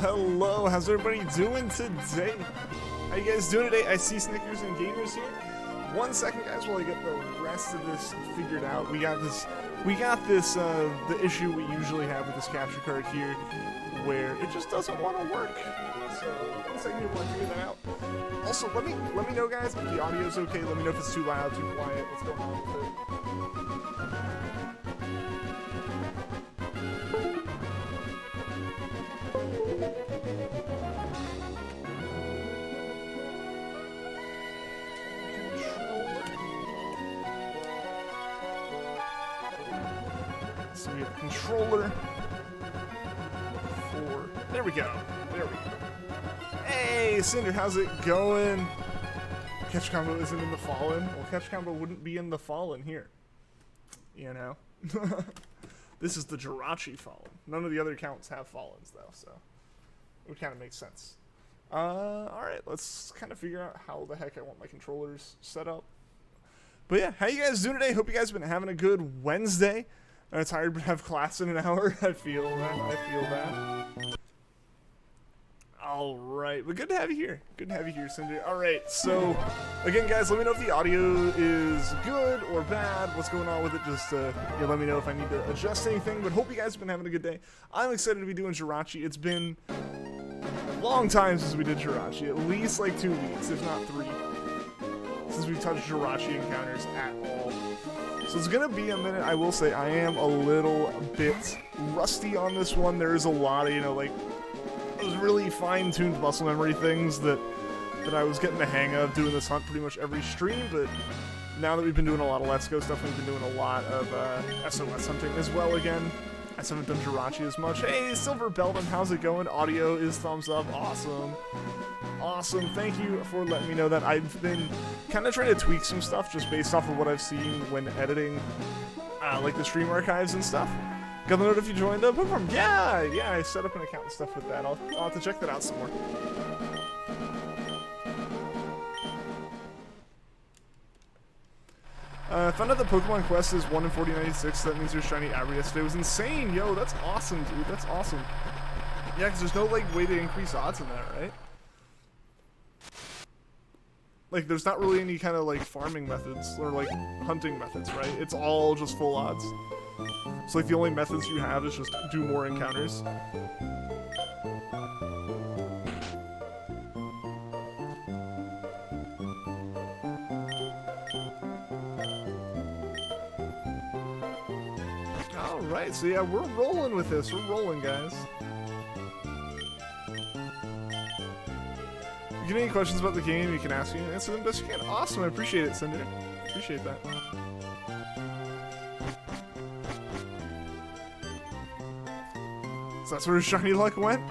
hello. How's everybody doing today? How you guys doing today? I see Snickers and Gamers here. 1 second, guys, while I get the rest of this figured out. We got this, the issue we usually have with this capture card here, where it just doesn't want to work. So, 1 second here while I figure that out. Also, let me know, guys, if the audio's okay. Let me know if it's too loud, too quiet, what's going on with it. So we have a controller for, there we go. Hey, Cinder, how's it going? Catch Combo isn't in the Fallen. Well, Catch Combo wouldn't be in the Fallen here. You know? This is the Jirachi Fallen. None of the other accounts have Fallens, though, so it would kind of make sense. Alright, let's kind of figure out how the heck I want my controllers set up. But yeah, how you guys doing today? Hope you guys have been having a good Wednesday. I'm tired but have class in an hour. I feel that. Alright, but good to have you here. Good to have you here, Cinder. Alright, so, again, guys, let me know if the audio is good or bad. What's going on with it? Just, yeah, let me know if I need to adjust anything. But hope you guys have been having a good day. I'm excited to be doing Jirachi. It's been a long time since we did Jirachi. At least, like, 2 weeks, if not 3. Since we've touched Jirachi encounters at all. So it's gonna be a minute. I will say I am a little bit rusty on this one. There is a lot of, you know, like, those really fine-tuned muscle memory things that I was getting the hang of doing this hunt pretty much every stream, but now that we've been doing a lot of Let's Go stuff, we've been doing a lot of SOS hunting as well again. I just haven't done Jirachi as much. Hey, Silver Belden, how's it going? Audio is thumbs up. Awesome. Awesome. Thank you for letting me know that. I've been kind of trying to tweak some stuff just based off of what I've seen when editing like the stream archives and stuff. Got the note if you joined the program. Yeah, I set up an account and stuff with that. I'll have to check that out some more. Found out that Pokemon Quest is 1 in 4096. That means there's shiny Abra yesterday. It was insane. Yo, that's awesome, dude. That's awesome. Yeah, because there's no, like, way to increase odds in that, right? Like, there's not really any kind of, like, farming methods or, like, hunting methods, right? It's all just full odds. So, like, the only methods you have is just do more encounters. Alright, so yeah, we're rolling with this. We're rolling, guys. If you get any questions about the game, you can ask me and answer them best you can. Awesome, I appreciate it, Cinder. Appreciate that. So that's where shiny luck went?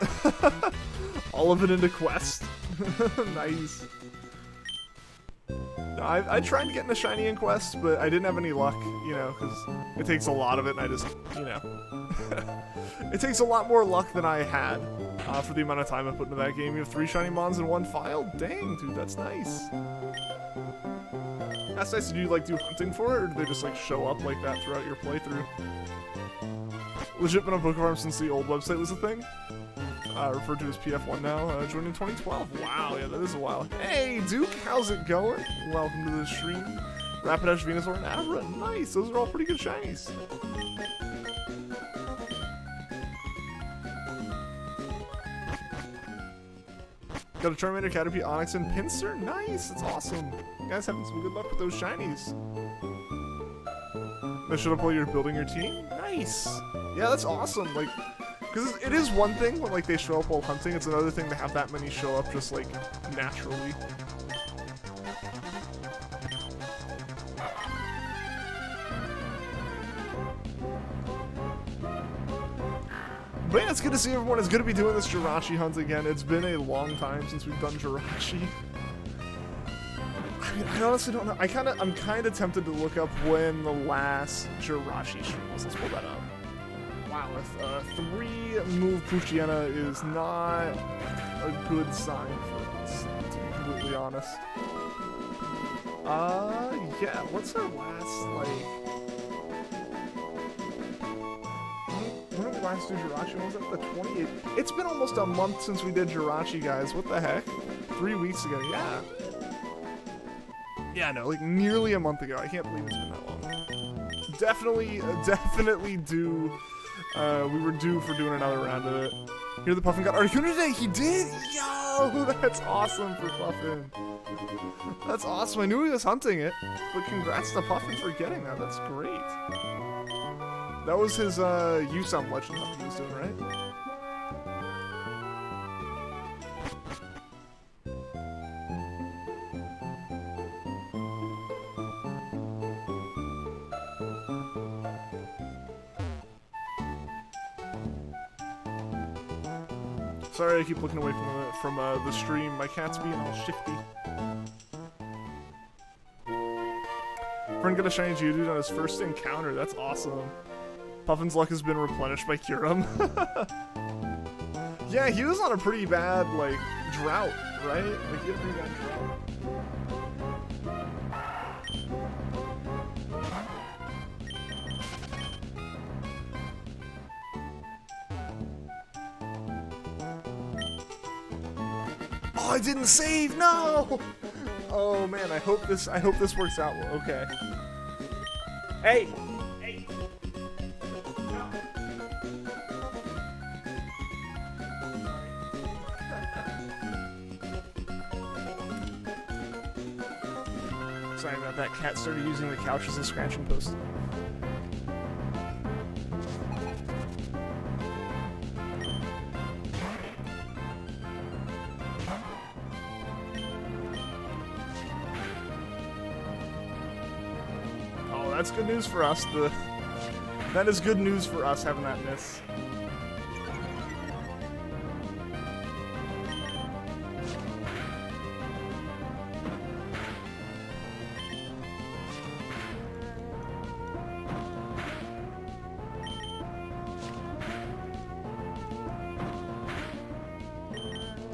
All of it into Quest. Nice. No, I tried to get into shiny in Quest, but I didn't have any luck, you know, because it takes a lot of it, and I just, you know. It takes a lot more luck than I had for the amount of time I put into that game. You have 3 shiny mons in 1 file? Dang, dude, that's nice. That's nice. Do you, like, do hunting for it, or do they just, like, show up like that throughout your playthrough? Legit been on Pokefarm since the old website was a thing. Referred to as PF1 now. Joined in 2012. Wow, yeah, that is a while. Hey, Duke, how's it going? Welcome to the stream. Rapidash, Venusaur, and Abra. Nice, those are all pretty good shinies. Got a Charmander, Caterpie, Onix, and Pinsir. Nice, that's awesome. You guys having some good luck with those shinies. They should have while you're building your team. Nice. Yeah, that's awesome. Like, because it is one thing when, like, they show up while hunting. It's another thing to have that many show up just, like, naturally. But yeah, it's good to see everyone. It's good to be doing this Jirachi hunt again. It's been a long time since we've done Jirachi. I mean, I honestly don't know. I'm kind of tempted to look up when the last Jirachi stream was. Let's pull that up. Wow, a 3-move Poochyena is not a good sign for us, to be completely honest. Yeah, what's our last, like... When did we last do Jirachi? When was that? The 28th? It's been almost a month since we did Jirachi, guys. What the heck? 3 weeks ago, yeah. Yeah, no, like nearly a month ago. I can't believe it's been that long. Definitely due. We were due for doing another round of it. Here the Puffin got Articuno today. He did? Yo, that's awesome for Puffin. That's awesome. I knew he was hunting it, but congrats to Puffin for getting that. That's great. That was his You Sound Legend hunt he was doing, right? Sorry, I keep looking away from the stream. My cat's being all shifty. Friend got a shiny Geodude on his first encounter. That's awesome. Puffin's luck has been replenished by Kyurem. Yeah, he was on a pretty bad, like, drought, right? Like, he had a pretty bad drought. Oh, I didn't save. No. Oh man, I hope this works out well. Okay. Hey. Hey. No. Sorry about that. Cat started using the couch as a scratching post. That's good news for us. That is good news for us having that miss.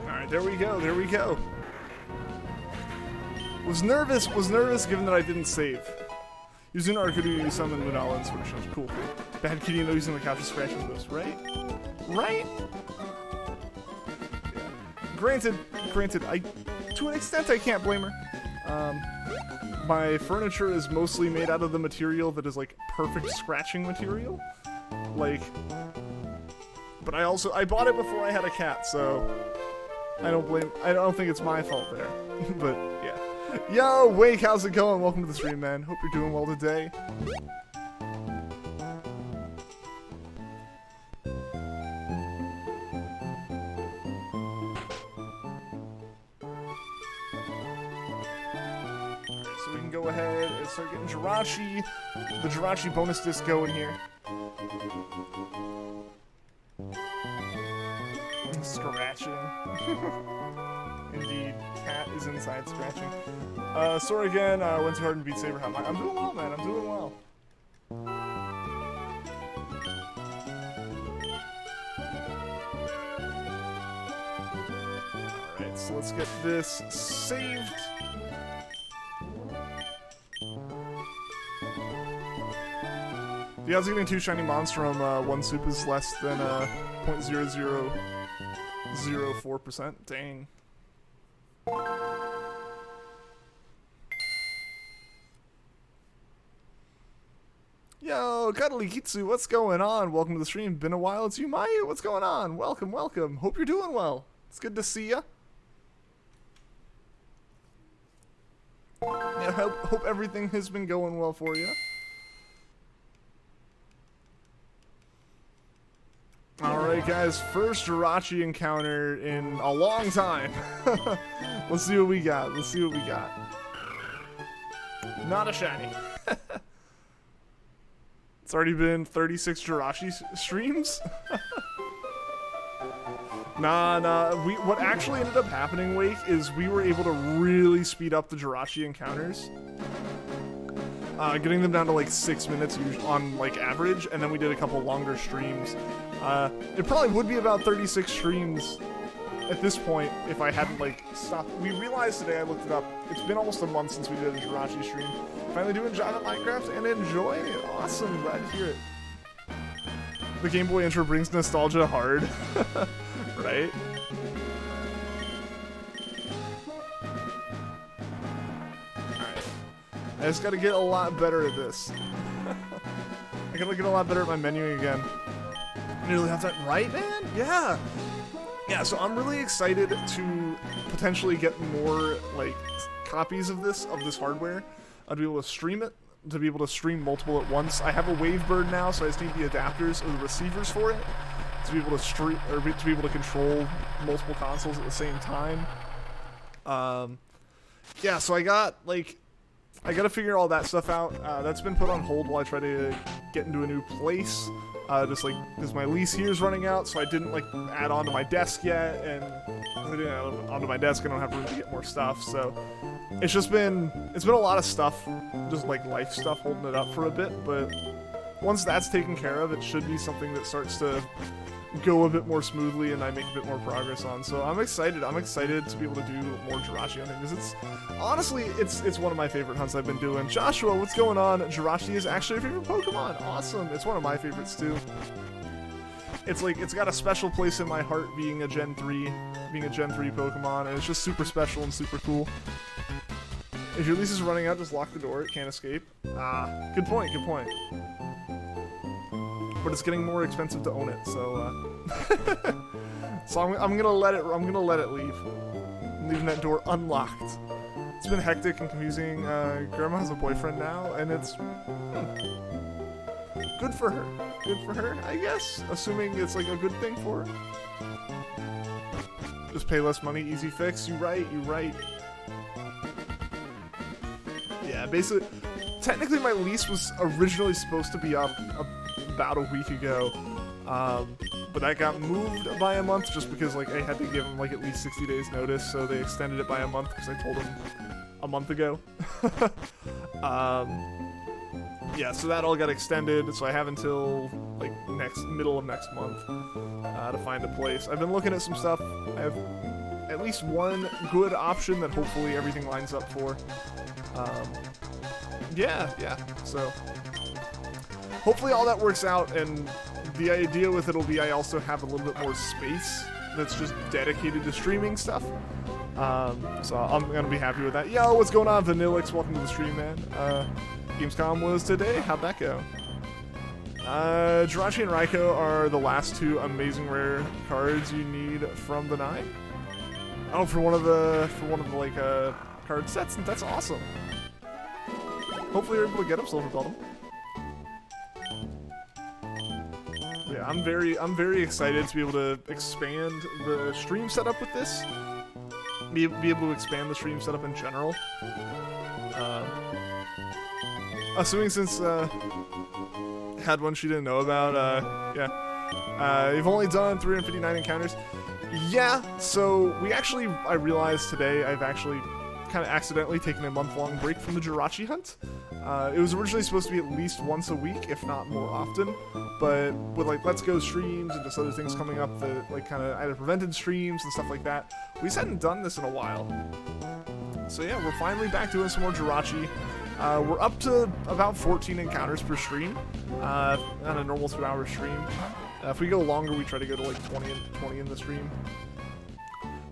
Alright, there we go, there we go. Was nervous given that I didn't save. Using Articuno, summon Lunala and Sword Shows. Cool. Bad kitty and using the couch to scratching those, right? Right? Yeah. Granted, to an extent I can't blame her. My furniture is mostly made out of the material that is like perfect scratching material. Like, but I bought it before I had a cat, so I don't think it's my fault there. But yeah. Yo, Wake, how's it going? Welcome to the stream, man. Hope you're doing well today. So we can go ahead and start getting Jirachi, the Jirachi bonus disc going here. Scratching. Indeed, cat is inside scratching. Sorry again, went too hard and beat Saber. How am I? I'm doing well, man. I'm doing well. Alright, so let's get this saved. The odds of getting 2 shiny mons from 1 soup is less than 0.0004%. Dang. Yo, Cuddly Kitsu, what's going on? Welcome to the stream. Been a while. It's you, Mayu. What's going on? Welcome, welcome. Hope you're doing well. It's good to see ya. Yeah, hope everything has been going well for you. Alright guys, first Jirachi encounter in a long time. Let's see what we got. Let's see what we got. Not a shiny. It's already been 36 Jirachi streams? Nah. What actually ended up happening, Wake, is we were able to really speed up the Jirachi encounters. Getting them down to like 6 minutes on like average, and then we did a couple longer streams. It probably would be about 36 streams at this point if I hadn't like stopped. We realized today, I looked it up, it's been almost a month since we did a Jirachi stream. Finally doing Java Minecraft and enjoying it. Awesome, glad to hear it. the Game Boy intro brings nostalgia hard, right? Alright. I just gotta get a lot better at this. I gotta get a lot better at my menuing again. Nearly have that right, man? Yeah! Yeah, so I'm really excited to potentially get more, like, copies of this hardware. I'd be able to stream it, to be able to stream multiple at once. I have a Wavebird now, so I just need the adapters or the receivers for it to be able to stream, or to be able to control multiple consoles at the same time. Yeah, so I gotta figure all that stuff out. That's been put on hold while I try to get into a new place. Just like, because my lease here is running out, so I didn't like add on to my desk yet, and I didn't add onto my desk, I don't have room to get more stuff, so it's been a lot of stuff, just like life stuff holding it up for a bit, but once that's taken care of, it should be something that starts to go a bit more smoothly and I make a bit more progress on. So I'm excited to be able to do more Jirachi hunting, because it's one of my favorite hunts I've been doing. Joshua, what's going on? Jirachi is actually your favorite Pokemon. Awesome. It's one of my favorites too. It's like, it's got a special place in my heart being a Gen 3 Pokemon, and it's just super special and super cool. If your lease is running out, just lock the door, it can't escape. Ah, good point, good point. But it's getting more expensive to own it, so so I'm gonna let it leave. I'm leaving that door unlocked. It's been hectic and confusing. Grandma has a boyfriend now, and it's good for her. Good for her, I guess. Assuming it's like a good thing for her. Just pay less money, easy fix. You right. Yeah, basically, technically my lease was originally supposed to be up about a week ago, but that got moved by a month just because like I had to give them like at least 60 days notice, so they extended it by a month because I told them a month ago. Yeah, so that all got extended, so I have until like middle of next month to find a place. I've been looking at some stuff. I have at least one good option that hopefully everything lines up for. Yeah, so hopefully all that works out, and the idea with it will be I also have a little bit more space that's just dedicated to streaming stuff. So I'm gonna be happy with that. Yo, what's going on, Vanillix? Welcome to the stream, man. Gamescom was today. How'd that go? Jirachi and Raikou are the last two amazing rare cards you need from the 9. Oh, for one of the like card sets. That's awesome. Hopefully you're able to get them Silver Belt. Yeah, I'm very excited to be able to expand the stream setup with this. Be able to expand the stream setup in general. Assuming since had one she didn't know about, yeah. You've only done 359 encounters. Yeah, so I realized today I've actually kind of accidentally taken a month-long break from the Jirachi hunt. It was originally supposed to be at least once a week, if not more often, but with like Let's Go streams and just other things coming up that like kind of either prevented streams and stuff like that, we just hadn't done this in a while. So yeah, we're finally back doing some more Jirachi. We're up to about 14 encounters per stream on a normal 2-hour stream. If we go longer, we try to go to like 20 in the stream.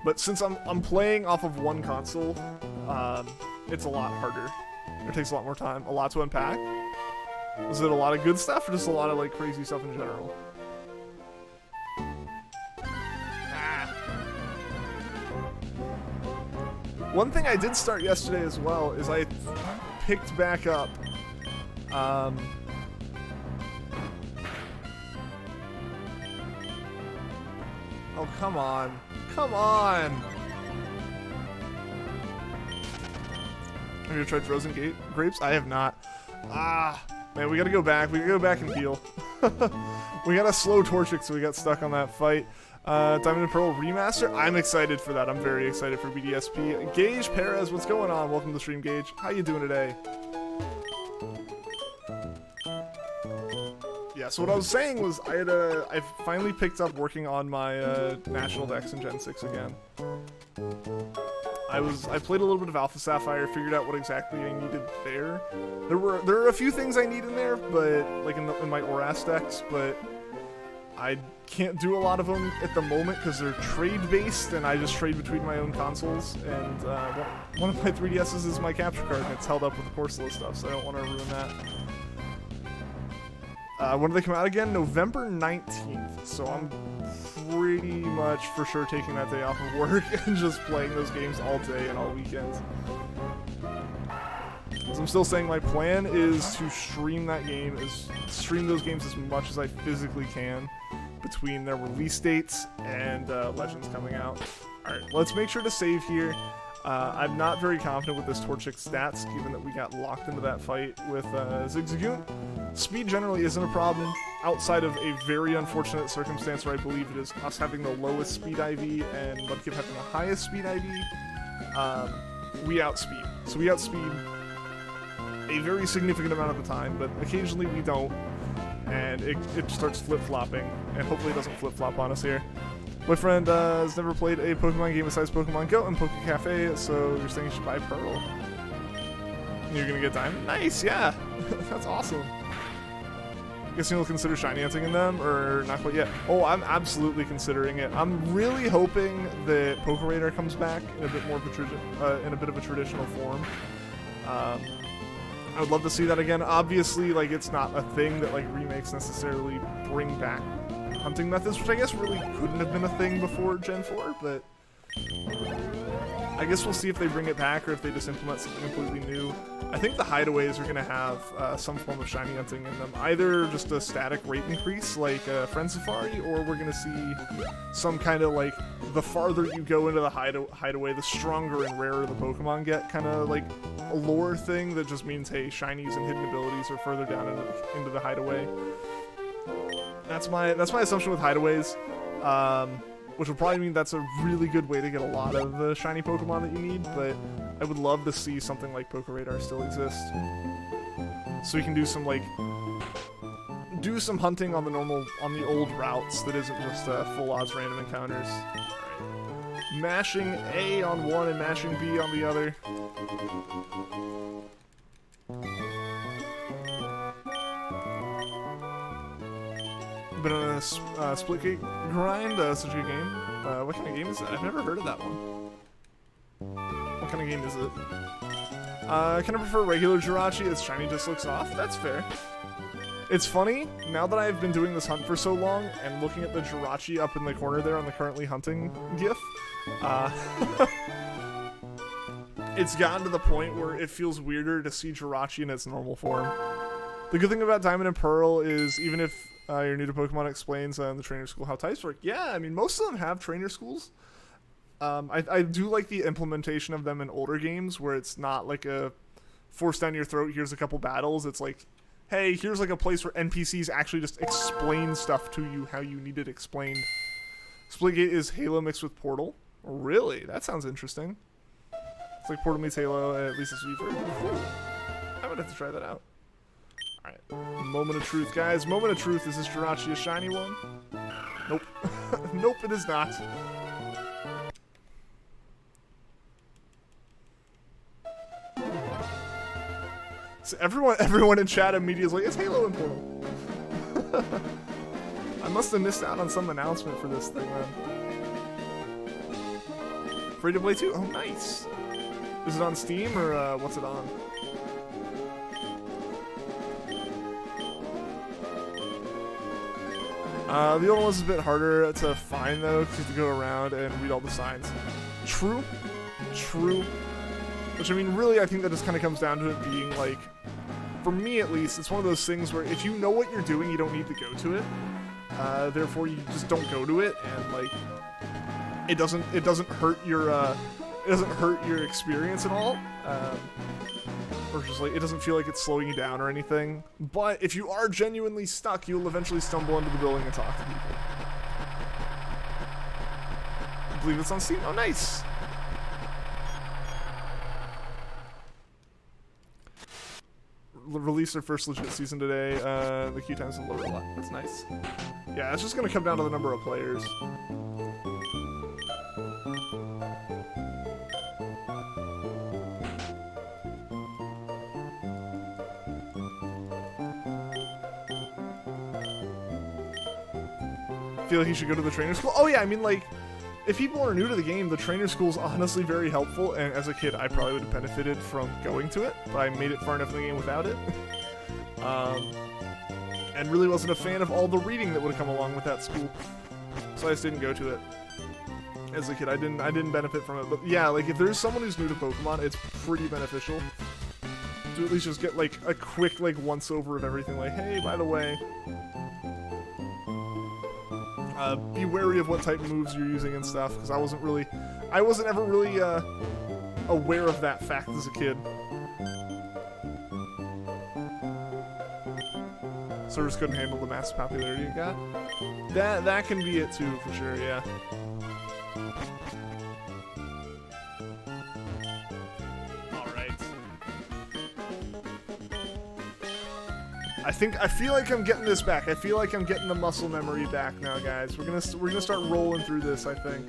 But since I'm playing off of one console, it's a lot harder. It takes a lot more time, a lot to unpack. Is it a lot of good stuff, or just a lot of like crazy stuff in general? Ah. One thing I did start yesterday as well is I picked back up. Oh, come on. Come on! Have you tried frozen grapes? I have not. Ah, man, we gotta go back. We gotta go back and heal. We got a slow Torchic, so we got stuck on that fight. Diamond and Pearl remaster. I'm excited for that. I'm very excited for BDSP. Gage Perez, what's going on? Welcome to the stream, Gage. How you doing today? Yeah, so what I was saying was I finally picked up working on my National Dex in Gen 6 again. I played a little bit of Alpha Sapphire, figured out what exactly I needed there. There are a few things I need in there, but like in my Oras Dex, but I can't do a lot of them at the moment because they're trade-based, and I just trade between my own consoles. And one of my 3DSs is my capture card, and it's held up with the Corsola stuff, so I don't want to ruin that. When do they come out again? November 19th. So I'm pretty much for sure taking that day off of work and just playing those games all day and all weekends. So I'm still saying my plan is to stream those games as much as I physically can between their release dates and Legends coming out. Alright, let's make sure to save here. I'm not very confident with this Torchic stats, given that we got locked into that fight with Zigzagoon. Speed generally isn't a problem, outside of a very unfortunate circumstance where I believe it is us having the lowest speed IV and Mudkip having the highest speed IV. We outspeed. So we outspeed a very significant amount of the time, but occasionally we don't, and it starts flip-flopping, and hopefully it doesn't flip-flop on us here. My friend has never played a Pokemon game besides Pokemon Go and Poke Cafe, so you're saying you should buy Pearl. You're gonna get Diamond? Nice, yeah! That's awesome. Guessing you'll consider shiny hunting in them, or not quite yet? Oh, I'm absolutely considering it. I'm really hoping that Pokeraider comes back in a bit more of a traditional form. I would love to see that again. Obviously, like, it's not a thing that like remakes necessarily bring back hunting methods, which I guess really couldn't have been a thing before Gen 4, but I guess we'll see if they bring it back or if they just implement something completely new. I think the hideaways are going to have some form of shiny hunting in them. Either just a static rate increase like Friend Safari, or we're going to see some kind of like, the farther you go into the hideaway, the stronger and rarer the Pokemon get, kind of like a lore thing that just means, hey, shinies and hidden abilities are further down into the hideaway. That's my assumption with hideaways. Which will probably mean that's a really good way to get a lot of the shiny Pokemon that you need, but I would love to see something like Pokeradar still exist. So we can do some hunting on the old routes that isn't just full odds random encounters. Alright. Mashing A on one and mashing B on the other. Been on a Splitgate grind, such a good game. What kind of game is it? I've never heard of that one. What kind of game is it? I kind of prefer regular Jirachi, as shiny just looks off. That's fair. It's funny, now that I've been doing this hunt for so long, and looking at the Jirachi up in the corner there on the currently hunting gif, it's gotten to the point where it feels weirder to see Jirachi in its normal form. The good thing about Diamond and Pearl is, even if you're new to Pokemon Explains in the trainer school how types work. Yeah, I mean, most of them have trainer schools. I do like the implementation of them in older games where it's not like a force down your throat, here's a couple battles. It's like, hey, here's like a place where NPCs actually just explain stuff to you how you need it explained. Splitgate is Halo mixed with Portal. Really? That sounds interesting. It's like Portal meets Halo, at least it's Weaver. Cool. I would have to try that out. Alright, moment of truth, guys. Moment of truth. Is this Jirachi a shiny one? Nope. Nope, it is not. So everyone in chat immediately is like, it's Halo and Portal. I must have missed out on some announcement for this thing, man. Free to play too? Oh, nice. Is it on Steam, or what's it on? The other one's a bit harder to find, though, because you have to go around and read all the signs. True. True. Which, I mean, really, I think that just kind of comes down to it being, like, for me at least, it's one of those things where if you know what you're doing, you don't need to go to it. Therefore, you just don't go to it, and, like, it doesn't hurt your experience at all. Or just like, it doesn't feel like it's slowing you down or anything. But if you are genuinely stuck, you'll eventually stumble into the building and talk to people. I believe it's on Steam. Oh, nice. Released their first legit season today. The queue time's a little lot. That's nice. Yeah, it's just gonna come down to the number of players. feel like you should go to the trainer school. Oh yeah, I mean, like, if people are new to the game, the trainer school is honestly very helpful, and as a kid, I probably would have benefited from going to it, but I made it far enough in the game without it. And really wasn't a fan of all the reading that would have come along with that school, so I just didn't go to it. As a kid, I didn't benefit from it, but yeah, like, if there's someone who's new to Pokemon, it's pretty beneficial to at least just get, like, a quick, like, once-over of everything, like, hey, by the way, be wary of what type of moves you're using and stuff, because I wasn't ever really, aware of that fact as a kid. Servers couldn't handle the massive popularity it got. That can be it too, for sure, yeah. I feel like I'm getting this back. I feel like I'm getting the muscle memory back now, guys. We're gonna start rolling through this, I think.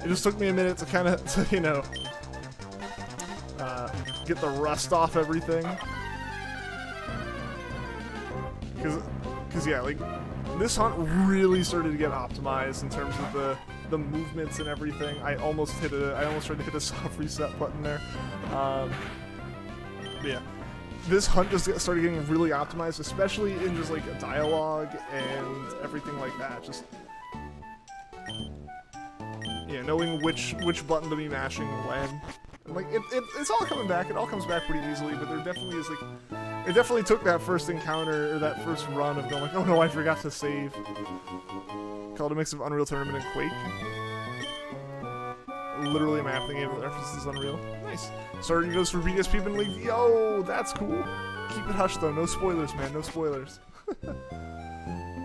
It just took me a minute to kind of, you know, get the rust off everything. Because yeah, like, this hunt really started to get optimized in terms of the movements and everything. I almost tried to hit a soft reset button there. Yeah, this hunt just started getting really optimized, especially in just like a dialogue and everything like that. Just, yeah, knowing which button to be mashing when. And like, it's all coming back. It all comes back pretty easily, but there definitely is, like, it definitely took that first encounter, or that first run of going like, oh no, I forgot to save. Called a mix of Unreal Tournament and Quake. Literally a map the game that references Unreal. Nice. Starting goes for BDSP and League. Yo, that's cool. Keep it hush though, no spoilers, man, no spoilers.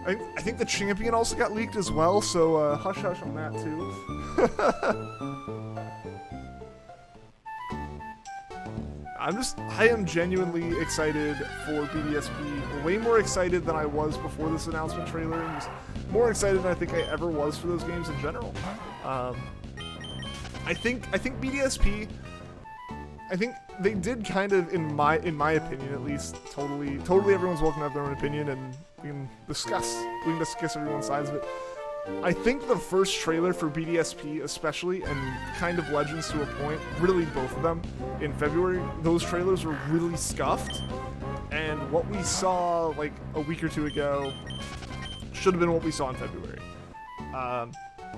I think the champion also got leaked as well, so hush hush on that too. I am genuinely excited for BDSP, way more excited than I was before this announcement trailer, and just more excited than I think I ever was for those games in general. I think BDSP, I think they did kind of, in my opinion at least, totally everyone's welcome to have their own opinion, and we can discuss everyone's sides of it. I think the first trailer for BDSP especially, and kind of Legends to a point, really both of them, in February, those trailers were really scuffed, and what we saw like a week or two ago should have been what we saw in February.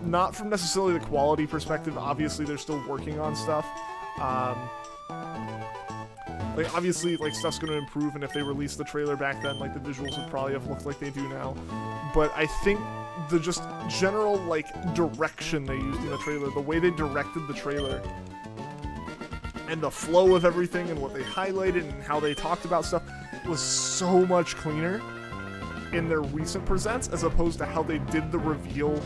Not from necessarily the quality perspective, obviously they're still working on stuff. Like, obviously, like, stuff's gonna improve, and if they released the trailer back then, like, the visuals would probably have looked like they do now. But I think the just general, like, direction they used in the trailer, the way they directed the trailer, and the flow of everything, and what they highlighted, and how they talked about stuff, was so much cleaner in their recent presents, as opposed to how they did the reveal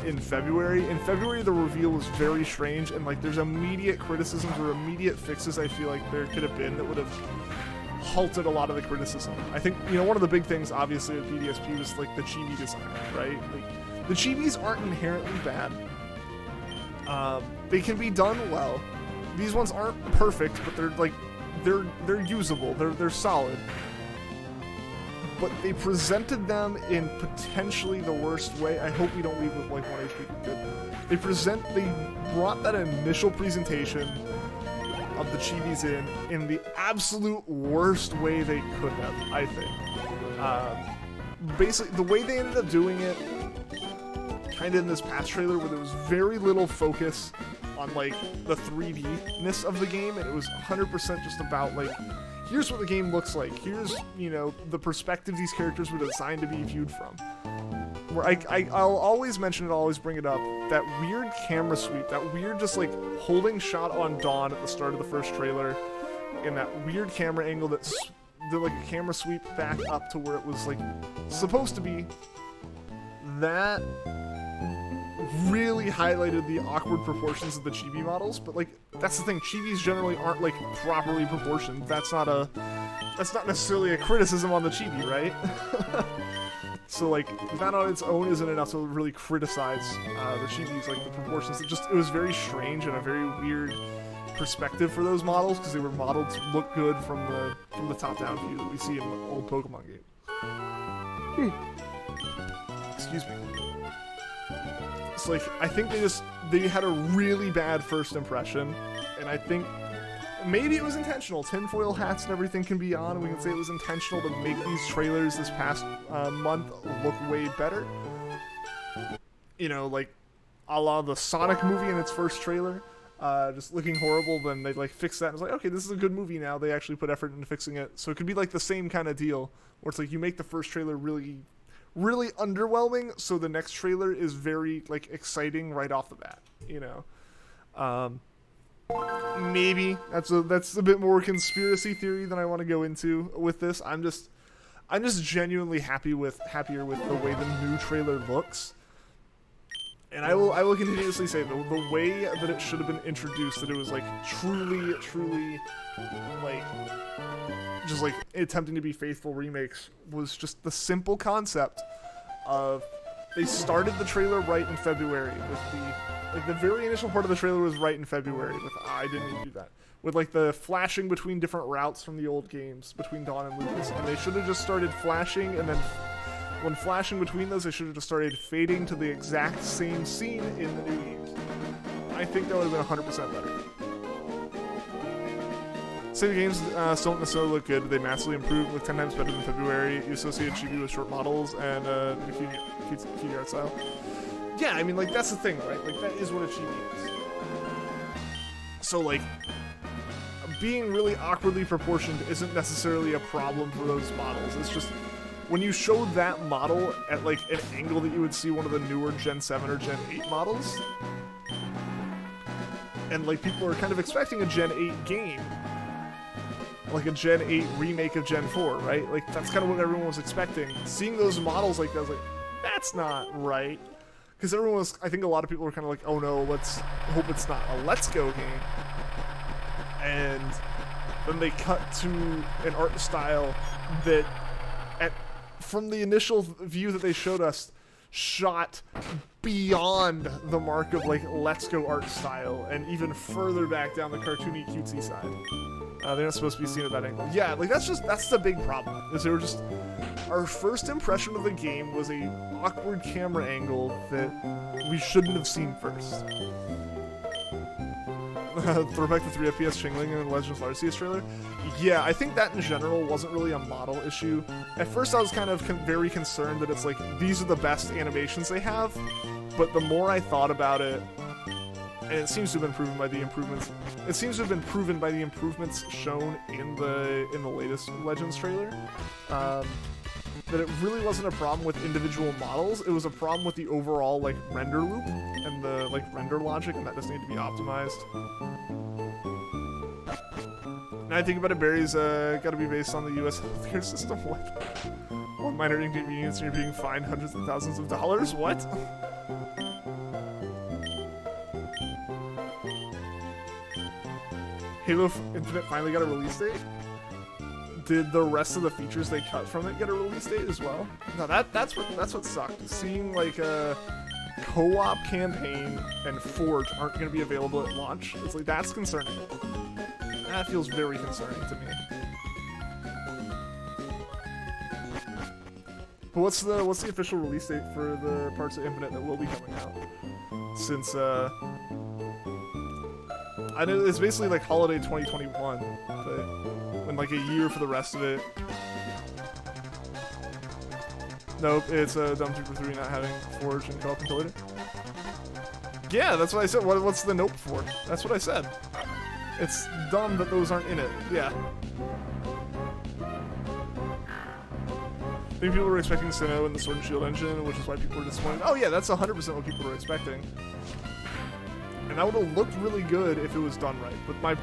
in February. In February, the reveal was very strange, and like there's immediate criticisms or immediate fixes I feel like there could have been that would have halted a lot of the criticism. I think, you know, one of the big things obviously with BDSP was like the chibi design, right? Like, the chibis aren't inherently bad. They can be done well. These ones aren't perfect, but they're like they're usable. They're solid. But they presented them in potentially the worst way. I hope we don't leave with like 1 HP. They brought that initial presentation of the chibis in the absolute worst way they could have, I think. Basically, the way they ended up doing it, kind of in this past trailer, where there was very little focus on like the 3D-ness of the game, and it was 100% just about like, here's what the game looks like. Here's, you know, the perspective these characters were designed to be viewed from. Where I'll always mention it, I'll always bring it up, that weird camera sweep, that weird just like holding shot on Dawn at the start of the first trailer, and that weird camera angle that did like a camera sweep back up to where it was like supposed to be, that really highlighted the awkward proportions of the chibi models. But like, that's the thing, chibis generally aren't like properly proportioned. That's not a that's not necessarily a criticism on the chibi, right? So like that on its own isn't enough to really criticize the chibis, like the proportions. It was very strange and a very weird perspective for those models because they were modeled to look good from the top-down view that we see in old Pokemon games. Excuse me. It's like I think they had a really bad first impression, and I think maybe it was intentional. Tinfoil hats and everything can be on, and we can say it was intentional to make these trailers this past month look way better. You know, like a la the Sonic movie in its first trailer. Just looking horrible, then they like fix that and it's like, okay, this is a good movie now. They actually put effort into fixing it. So it could be like the same kind of deal where it's like you make the first trailer really, really underwhelming, so the next trailer is very like exciting right off the bat, you know. Maybe that's a bit more conspiracy theory than I want to go into with this. I'm just genuinely happier with the way the new trailer looks. And I will continuously say the way that it should have been introduced, that it was like truly like just like attempting to be faithful remakes, was just the simple concept of they started the trailer right in February with the very initial part of the trailer was right in February with I didn't even do that. With like the flashing between different routes from the old games between Dawn and Lucas, and they should have just started flashing, and then when flashing between those, they should have just started fading to the exact same scene in the new games. I think that would have been 100% better. Say the games still don't necessarily look good, but they massively improved, look 10 times better than February. You associate chibi with short models and cute art style. Yeah, I mean, like, that's the thing, right? Like, that is what a chibi is. So, like, being really awkwardly proportioned isn't necessarily a problem for those models. It's just when you show that model at like an angle that you would see one of the newer Gen 7 or Gen 8 models, and like people are kind of expecting a Gen 8 game, like a Gen 8 remake of Gen 4, right? Like that's kind of what everyone was expecting. Seeing those models like that, I was like, that's not right. Because everyone was, I think a lot of people were kind of like, oh no, let's hope it's not a Let's Go game. And then they cut to an art style that from the initial view that they showed us, shot beyond the mark of like Let's Go art style and even further back down the cartoony cutesy side. They're not supposed to be seen at that angle. Yeah, like that's the big problem. Is they were just, our first impression of the game was a awkward camera angle that we shouldn't have seen first. Throwback to 3 FPS Chingling and Legends of Arceus trailer. Yeah, I think that in general wasn't really a model issue. At first I was kind of very concerned that it's like, these are the best animations they have, but the more I thought about it, and it seems to have been proven by the improvements, shown in the latest Legends trailer, that it really wasn't a problem with individual models, it was a problem with the overall like render loop and the like render logic, and that does need to be optimized. And I think about it, Barry's gotta be based on the US healthcare system. What? One minor inconvenience and you're being fined hundreds of thousands of dollars? What? Halo Infinite finally got a release date? Did the rest of the features they cut from it get a release date as well? No, that's what sucked. Seeing like a co-op campaign and Forge aren't going to be available at launch. It's like, that's concerning. That feels very concerning to me. But what's the official release date for the parts of Infinite that will be coming out? Since I know it's basically like holiday 2021, but in like a year for the rest of it. Nope, it's Dumb Super 3 not having Forge and co-op included. Yeah, that's what I said. What's the nope for? That's what I said. It's dumb that those aren't in it. Yeah. I think people were expecting Sinnoh in the Sword and Shield engine, which is why people were disappointed. Oh yeah, that's 100% what people were expecting. And that would have looked really good if it was done right. But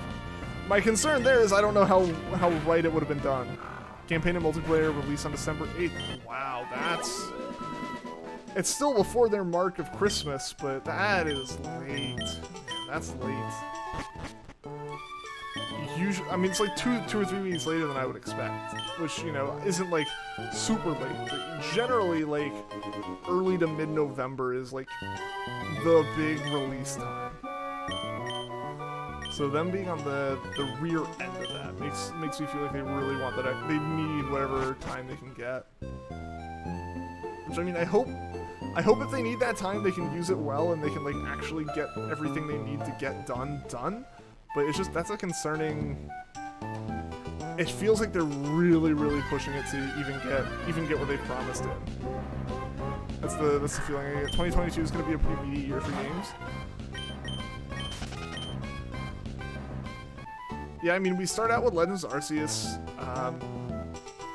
my concern there is I don't know how right it would have been done. Campaign and multiplayer release on December 8th. Wow, that's... It's still before their mark of Christmas, but that is late. Man, that's late. usually, I mean, it's like 2 or 3 weeks later than I would expect, which, you know, isn't like super late, but generally like early to mid-November is like the big release time. So them being on the rear end of that makes me feel like they really want that. They need whatever time they can get. Which, I mean, I hope if they need that time, they can use it well and they can like actually get everything they need to get done. But it's just, that's a concerning. It feels like they're really pushing it to even get what they promised in. That's the feeling I get. 2022 is going to be a pretty meaty year for games. Yeah, I mean, we start out with Legends of Arceus.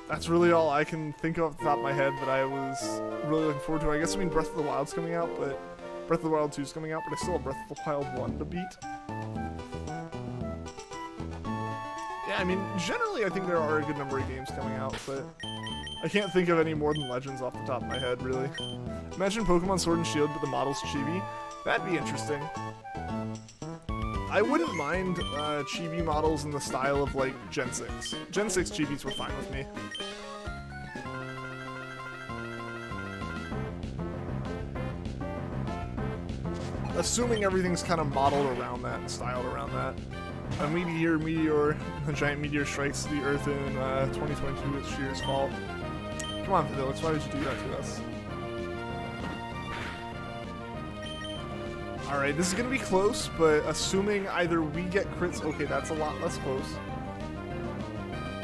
That's really all I can think of off the top of my head that I was really looking forward to. I guess, I mean, Breath of the Wild's coming out, but Breath of the Wild 2 is coming out, but I still have Breath of the Wild 1 to beat. Yeah, I mean, generally I think there are a good number of games coming out, but I can't think of any more than Legends off the top of my head, really. Imagine Pokemon Sword and Shield, but the model's chibi. That'd be interesting. I wouldn't mind chibi models in the style of, like, Gen 6. Gen 6 chibis were fine with me. Assuming everything's kind of modeled around that and styled around that. A meteor, a giant meteor strikes the Earth in 2022. It's Shear's fault. Come on, Felix, why did you do that to us? Alright, this is gonna be close, but assuming either we get crits... Okay, that's a lot less close.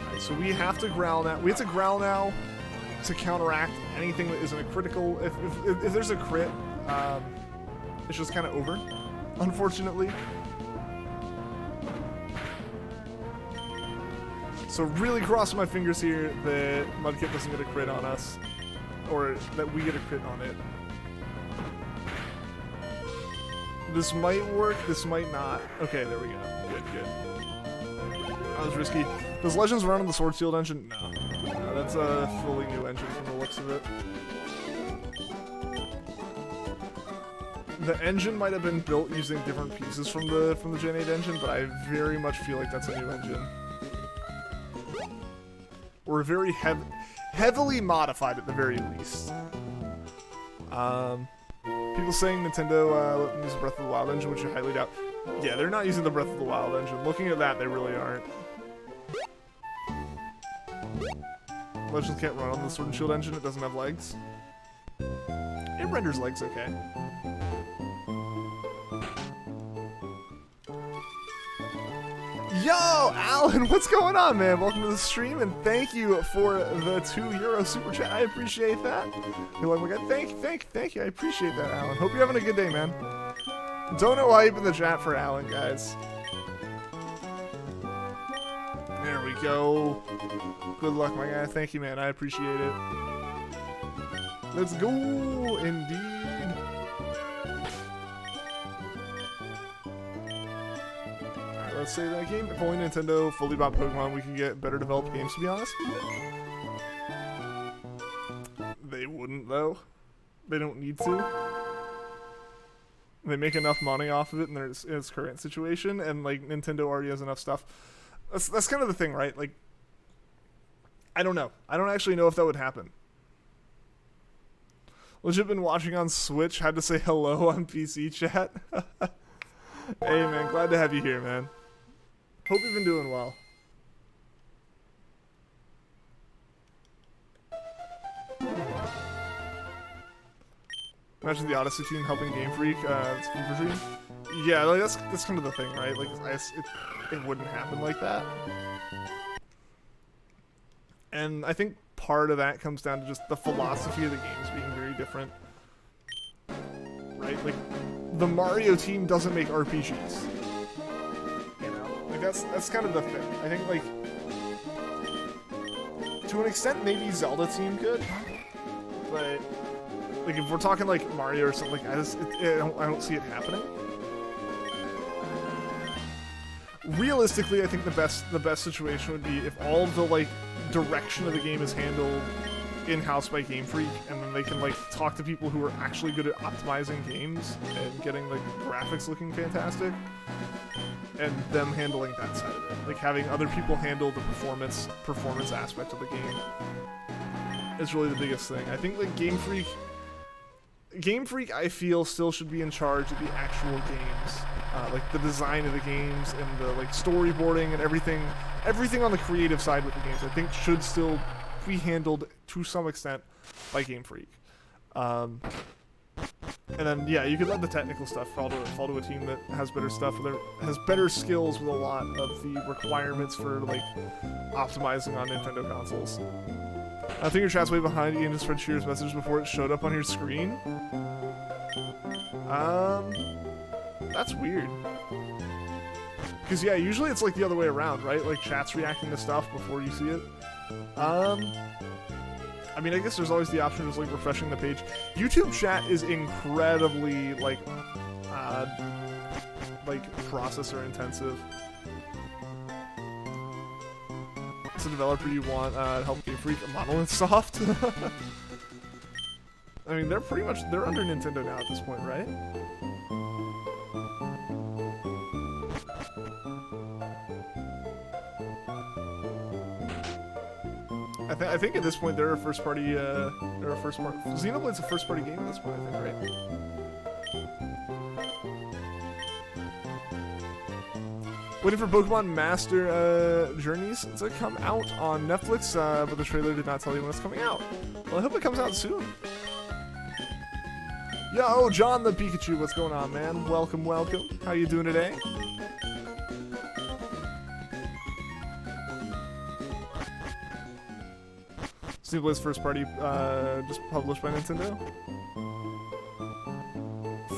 Alright, so we have to growl now. We have to growl now to counteract anything that isn't a critical. If there's a crit, it's just kind of over, unfortunately. So really crossing my fingers here that Mudkip doesn't get a crit on us, or that we get a crit on it. This might work, this might not. Okay, there we go. Good. That was risky. Does Legends run on the Sword Shield engine? No. No, that's a fully new engine from the looks of it. The engine might have been built using different pieces from the Gen 8 engine, but I very much feel like that's a new engine. Or very heavily modified at the very least. People saying Nintendo let them use the Breath of the Wild engine, which I highly doubt. Yeah, they're not using the Breath of the Wild engine. Looking at that, they really aren't. Legends can't run on the Sword and Shield engine. It doesn't have legs. It renders legs okay. Yo, Alan, what's going on, man? Welcome to the stream, and thank you for the €2 super chat. I appreciate that. You're like, thank you. I appreciate that, Alan. Hope you're having a good day, man. Dono hype in the chat for Alan, guys. There we go. Good luck, my guy. Thank you, man. I appreciate it. Let's go, indeed. Let's say that game. If only Nintendo fully bought Pokemon, we could get better developed games, to be honest. They wouldn't, though. They don't need to. They make enough money off of it in its current situation, and, like, Nintendo already has enough stuff. That's kind of the thing, right? Like, I don't know. I don't actually know if that would happen. Legit been watching on Switch, had to say hello on PC chat. Hey, man, glad to have you here, man. Hope you've been doing well. Imagine the Odyssey team helping Game Freak. It's Fever Dream. Yeah, like that's kind of the thing, right? Like it wouldn't happen like that. And I think part of that comes down to just the philosophy of the games being very different, right? Like the Mario team doesn't make RPGs. Like that's kind of the thing. I think, like, to an extent maybe Zelda team could, but like if we're talking like Mario or something, like I don't see it happening. Realistically, I think the best situation would be if all the like direction of the game is handled in-house by Game Freak, and then they can like talk to people who are actually good at optimizing games and getting like graphics looking fantastic. and them handling that side of it, like having other people handle the performance aspect of the game is really the biggest thing. I think like Game Freak I feel still should be in charge of the actual games, like the design of the games and the like storyboarding and everything on the creative side with the games. I think should still be handled to some extent by Game Freak. And then, yeah, you could let the technical stuff fall to a team that has better stuff, that has better skills with a lot of the requirements for, like, optimizing on Nintendo consoles. I think your chat's way behind. Ian just read Shear's message before it showed up on your screen. That's weird. Because, yeah, usually it's, like, the other way around, right? Like, chat's reacting to stuff before you see it. I mean, I guess there's always the option of just, like, refreshing the page. YouTube chat is incredibly, like, processor intensive. It's a developer you want to help Game Freak, Monolith Soft. I mean, they're under Nintendo now at this point, right? I think at this point they're a first party. Xenoblade's a first party game at this point, I think, right? Waiting for Pokemon Master Journeys to come out on Netflix, but the trailer did not tell you when it's coming out. Well, I hope it comes out soon. Yo, John the Pikachu, what's going on, man? Welcome, welcome. How you doing today? Xenoblade's first party, just published by Nintendo.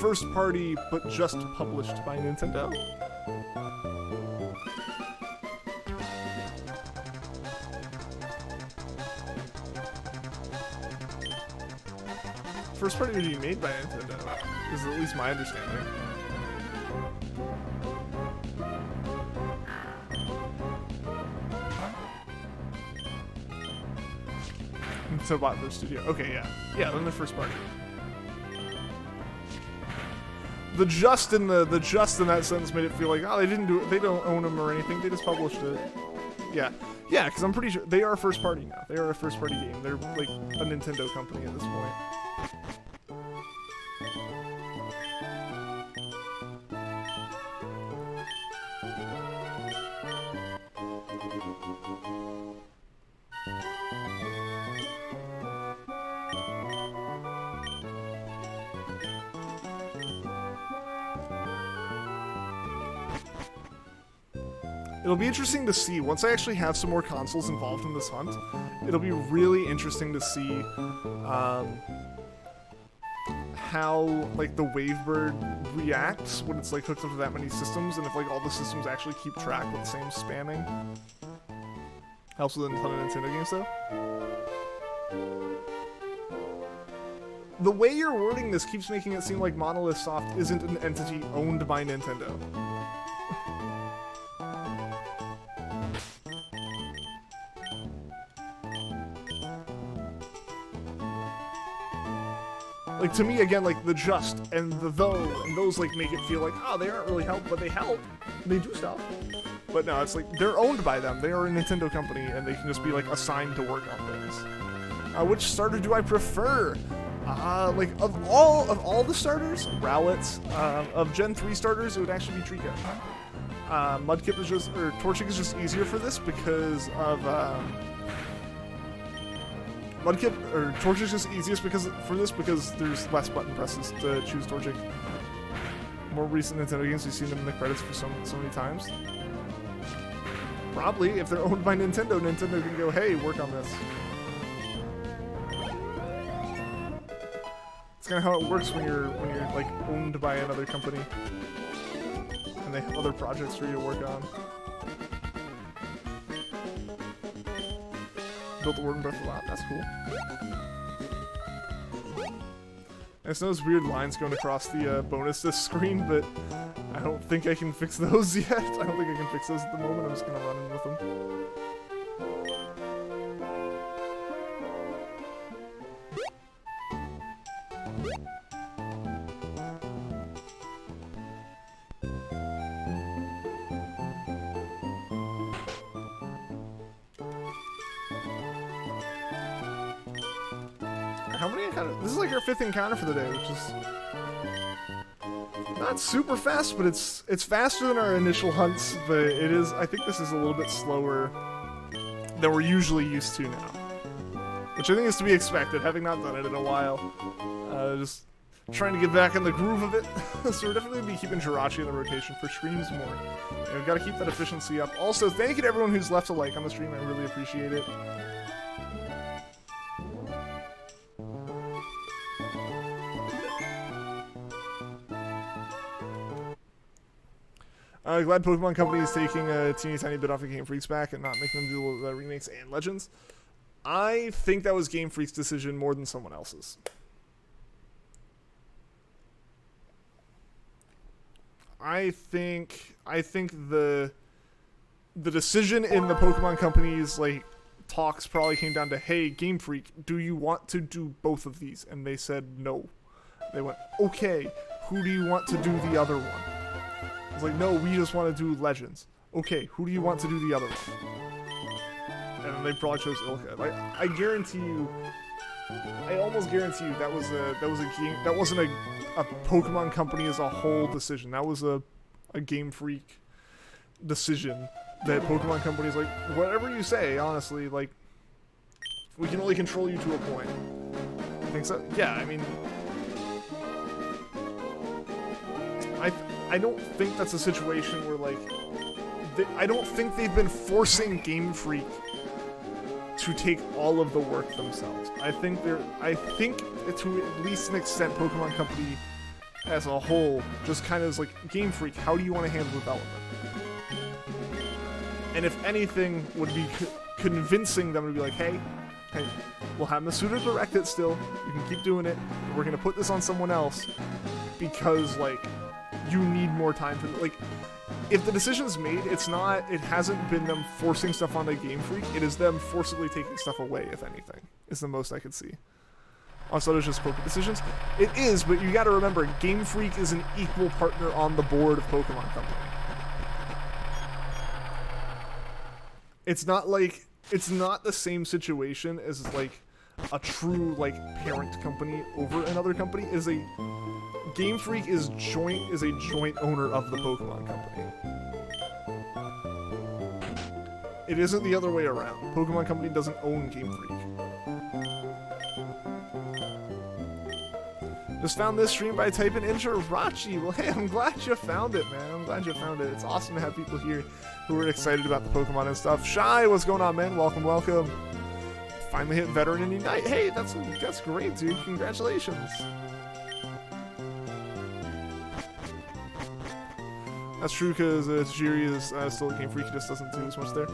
First party, but just published by Nintendo. First party would be made by Nintendo, is at least my understanding. So bought their studio. Okay, yeah. Yeah, then the first party. The just in that sentence made it feel like, oh, they didn't do it, they don't own them or anything, they just published it. Yeah. Yeah, because I'm pretty sure they are a first party now. They are a first party game. They're like a Nintendo company at this point. It'll be interesting to see, once I actually have some more consoles involved in this hunt, it'll be really interesting to see how, like, the Wavebird reacts when it's, like, hooked up to that many systems, and if, like, all the systems actually keep track with the same spamming. Helps with a ton of Nintendo games, though. The way you're wording this keeps making it seem like Monolith Soft isn't an entity owned by Nintendo. Like, to me, again, like, the just and the though and those, like, make it feel like, oh, they aren't really help, but they help. They do stuff. But no, it's like, they're owned by them. They are a Nintendo company, and they can just be, like, assigned to work on things. Which starter do I prefer? Like, of all the starters, Rowlets, of Gen 3 starters, it would actually be Trico. Mudkip is just, or Torchic is just easier for this because of, Mudkip, or Torchic is just easiest because there's less button presses to choose Torchic. More recent Nintendo games, we've seen them in the credits for so many times. Probably, if they're owned by Nintendo, Nintendo can go, hey, work on this. It's kind of how it works when you're like owned by another company, and they have other projects for you to work on. Built the Warden Breath a lot, that's cool. I just know those weird lines going across the bonus disc screen, but I don't think I can fix those yet. I don't think I can fix those at the moment. I'm just gonna run in with them. How many encounters? This is like our 5th encounter for the day, which is not super fast, but it's faster than our initial hunts, but it is, I think this is a little bit slower than we're usually used to now. Which I think is to be expected, having not done it in a while. Just trying to get back in the groove of it. So we're definitely going to be keeping Jirachi in the rotation for streams more. And we've got to keep that efficiency up. Also, thank you to everyone who's left a like on the stream, I really appreciate it. Glad Pokemon Company is taking a teeny tiny bit off of Game Freak's back and not making them do remakes and Legends. I think that was Game Freak's decision more than someone else's. I think the decision in the Pokemon Company's like talks probably came down to, hey, Game Freak, do you want to do both of these? And they said no. They went, okay, who do you want to do the other one? It's like, no, we just want to do Legends. Okay, who do you want to do the other one? And then they probably chose Ilka. Like, I guarantee you, I almost guarantee you that was a game, that wasn't a Pokemon Company as a whole decision. That was a Game Freak decision. That Pokemon Company's like, whatever you say, honestly, like, we can only control you to a point. I think so. Yeah, I mean, I don't think that's a situation where, like, I don't think they've been forcing Game Freak to take all of the work themselves. I think to at least an extent, Pokemon Company as a whole just kind of is like, Game Freak, how do you want to handle development? And if anything, would be convincing them to be like, hey, we'll have Masuda direct it still. You can keep doing it. We're going to put this on someone else because, like, you need more time for, like, if the decision's made, it hasn't been them forcing stuff onto Game Freak, it is them forcibly taking stuff away, if anything, is the most I could see. Also, there's just Pokemon decisions. It is, but you gotta remember, Game Freak is an equal partner on the board of Pokemon Company. It's not the same situation as, like, a true, like, parent company over another company. Game Freak is a joint owner of the Pokemon Company. It isn't the other way around. Pokemon Company doesn't own Game Freak. Just found this stream by typing in Jirachi. Well, hey, I'm glad you found it, man. I'm glad you found it. It's awesome to have people here who are excited about the Pokemon and stuff. Shy, what's going on, man? Welcome, welcome. Finally hit Veteran and Unite. Hey, that's great, dude. Congratulations. That's true, because Tajiri is still a Game Freak, he just doesn't do as much there.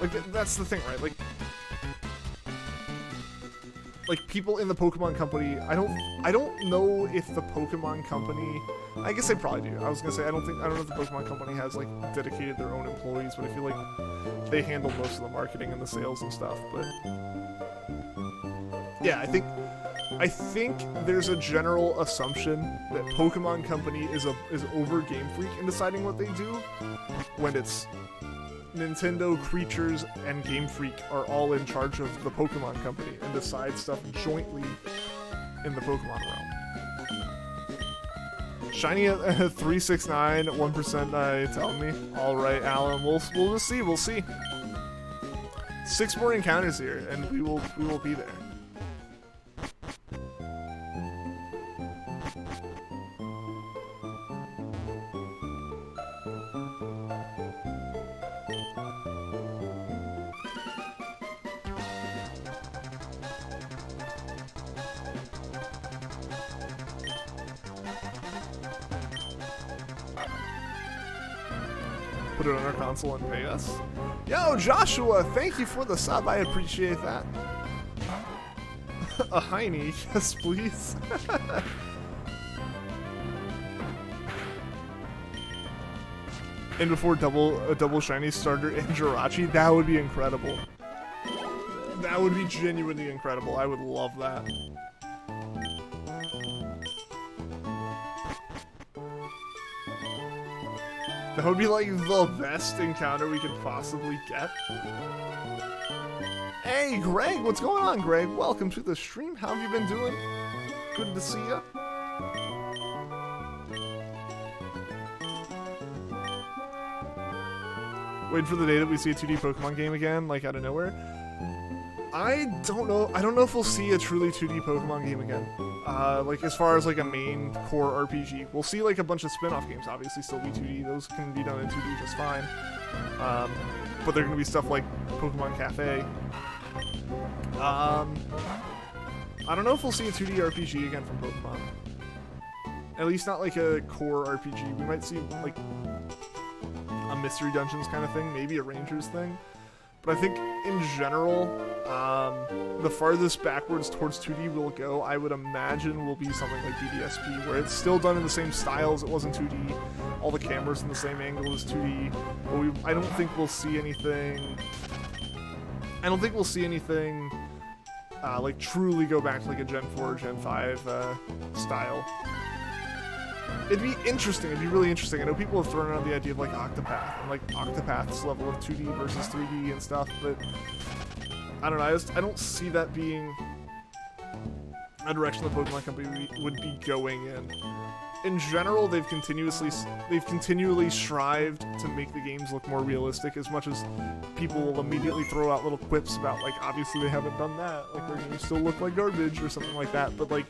Like, that's the thing, right? Like people in the Pokemon Company, I don't know if the Pokemon Company, I guess they probably do. I was gonna say, I don't know if the Pokemon Company has, like, dedicated their own employees, but I feel like they handle most of the marketing and the sales and stuff, but yeah, I think there's a general assumption that Pokemon Company is over Game Freak in deciding what they do, when it's Nintendo, Creatures, and Game Freak are all in charge of the Pokemon Company and decide stuff jointly in the Pokemon realm. Shiny at 369, 1% telling me. Alright, Alan, we'll just see, we'll see. 6 more encounters here, and we will be there. Put it on our console and pay us. Yo, Joshua, thank you for the sub. I appreciate that. A Heine, yes, please. And before a double shiny starter in Jirachi, that would be incredible. That would be genuinely incredible. I would love that. That would be like the best encounter we could possibly get. Hey, Greg, what's going on, Greg? Welcome to the stream. How have you been doing? Good to see you. Wait for the day that we see a 2D Pokemon game again, like out of nowhere. I don't know. I don't know if we'll see a truly 2D Pokemon game again. Like as far as like a main core RPG, we'll see like a bunch of spin-off games. Obviously, still be 2D. Those can be done in 2D just fine. But they're gonna be stuff like Pokemon Cafe. I don't know if we'll see a 2D RPG again from Pokemon. At least not like a core RPG. We might see like a Mystery Dungeons kind of thing, maybe a Rangers thing. But I think in general, the farthest backwards towards 2D we'll go, I would imagine, will be something like BDSP, where it's still done in the same style as it was in 2D, all the cameras in the same angle as 2D, but I don't think we'll see anything. I don't think we'll see anything like truly go back to like a Gen 4 or Gen 5 style. It'd be interesting. It'd be really interesting. I know people have thrown around the idea of like Octopath and like Octopath's level of 2D versus 3D and stuff, but I don't know. I don't see that being a direction the Pokemon Company would be going in. In general, they've continually strived to make the games look more realistic. As much as people will immediately throw out little quips about like, obviously they haven't done that, like their games still look like garbage or something like that. But like,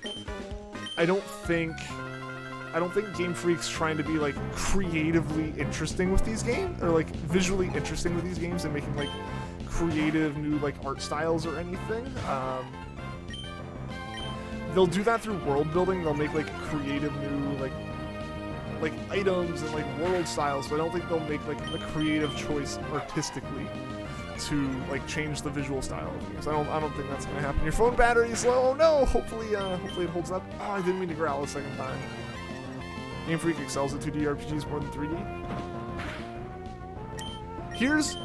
I don't think Game Freak's trying to be like creatively interesting with these games, or like visually interesting with these games and making like creative new like art styles or anything. They'll do that through world building. They'll make like creative new like items and like world styles, but I don't think they'll make like a creative choice artistically to like change the visual style of games. I don't think that's gonna happen. Your phone battery's low. Oh no! Hopefully it holds up. Oh, I didn't mean to growl a second time. Game Freak excels at 2D RPGs more than 3D. Here's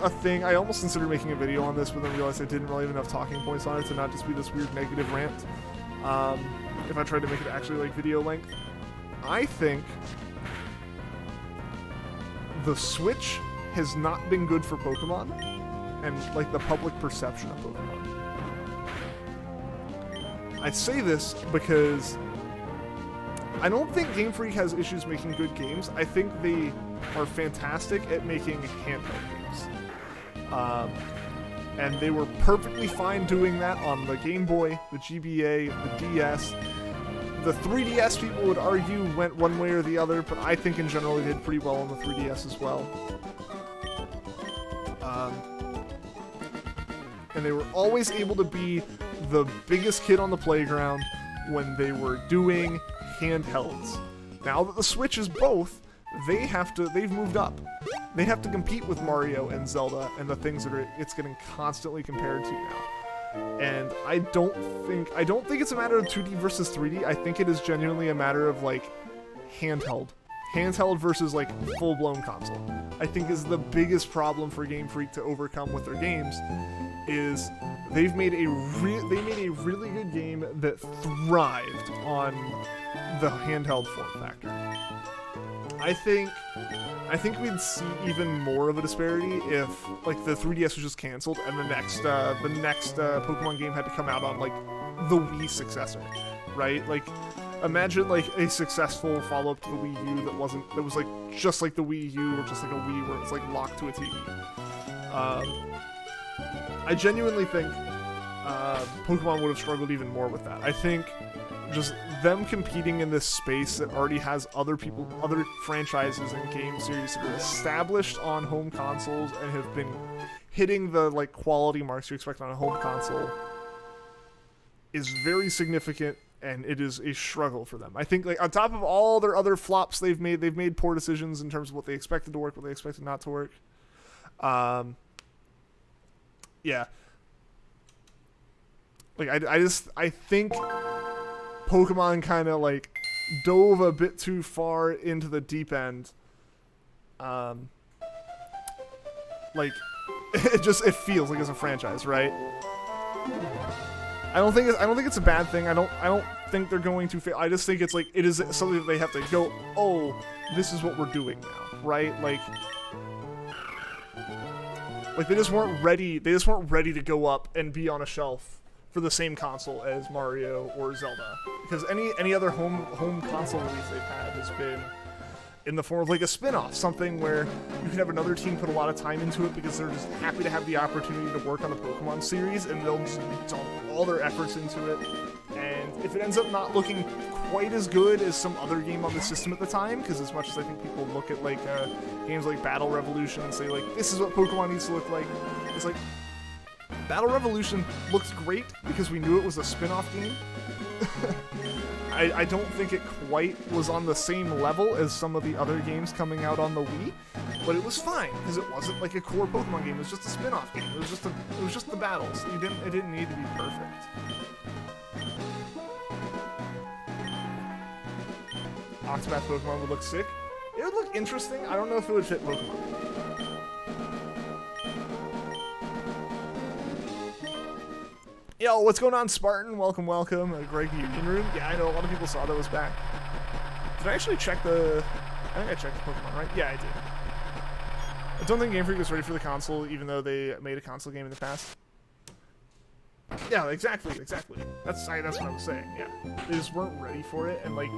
a thing. I almost considered making a video on this, but then realized I didn't really have enough talking points on it to not just be this weird negative rant. If I tried to make it actually like video length. I think the Switch has not been good for Pokemon and like the public perception of Pokemon. I say this because I don't think Game Freak has issues making good games. I think they are fantastic at making handheld games. And they were perfectly fine doing that on the Game Boy, the GBA, the DS. The 3DS, people would argue, went one way or the other, but I think in general they did pretty well on the 3DS as well. And they were always able to be the biggest kid on the playground when they were doing handhelds. Now that the Switch is both, they've moved up. They have to compete with Mario and Zelda and the things that it's getting constantly compared to now. And I don't think it's a matter of 2D versus 3D. I think it is genuinely a matter of like handheld versus like full-blown console. I think is the biggest problem for Game Freak to overcome with their games is they made a really good game that thrived on the handheld form factor. I think we'd see even more of a disparity if like the 3DS was just canceled and the next Pokemon game had to come out on like the Wii successor, right? Like imagine like a successful follow-up to the Wii U that was like just like the Wii U or just like a Wii where it's like locked to a TV. I genuinely think Pokemon would have struggled even more with that. I think just them competing in this space that already has other franchises and game series that are established on home consoles and have been hitting the like quality marks you expect on a home console is very significant, and it is a struggle for them. I think like on top of all their other flops they've made poor decisions in terms of what they expected to work, what they expected not to work. Yeah. Like I think Pokemon kind of like dove a bit too far into the deep end. Like it feels like it's a franchise, right? I don't think it's a bad thing. I don't think they're going to fail. I just think it's like it is something that they have to go, oh, this is what we're doing now, right? Like they just weren't ready. They just weren't ready to go up and be on a shelf for the same console as Mario or Zelda, because any other home console release they've had has been in the form of like a spin-off, something where you can have another team put a lot of time into it because they're just happy to have the opportunity to work on the Pokemon series, and they'll just dump all their efforts into it. And if it ends up not looking quite as good as some other game on the system at the time, because as much as I think people look at like games like Battle Revolution and say like, this is what Pokemon needs to look like, it's like, Battle Revolution looks great because we knew it was a spin-off game. I don't think it quite was on the same level as some of the other games coming out on the Wii, but it was fine because it wasn't like a core Pokemon game. It was just a spin-off game. It was just the battles. It didn't need to be perfect. Octopath Pokemon would look sick. It would look interesting. I don't know if it would fit Pokemon. Yo, what's going on, Spartan? Welcome. Greg Union Room. Yeah, I know, a lot of people saw that was back. Did I actually check I think I checked the Pokemon, right? Yeah, I did. I don't think Game Freak was ready for the console, even though they made a console game in the past. Yeah, exactly. That's what I was saying, yeah. They just weren't ready for it, and like,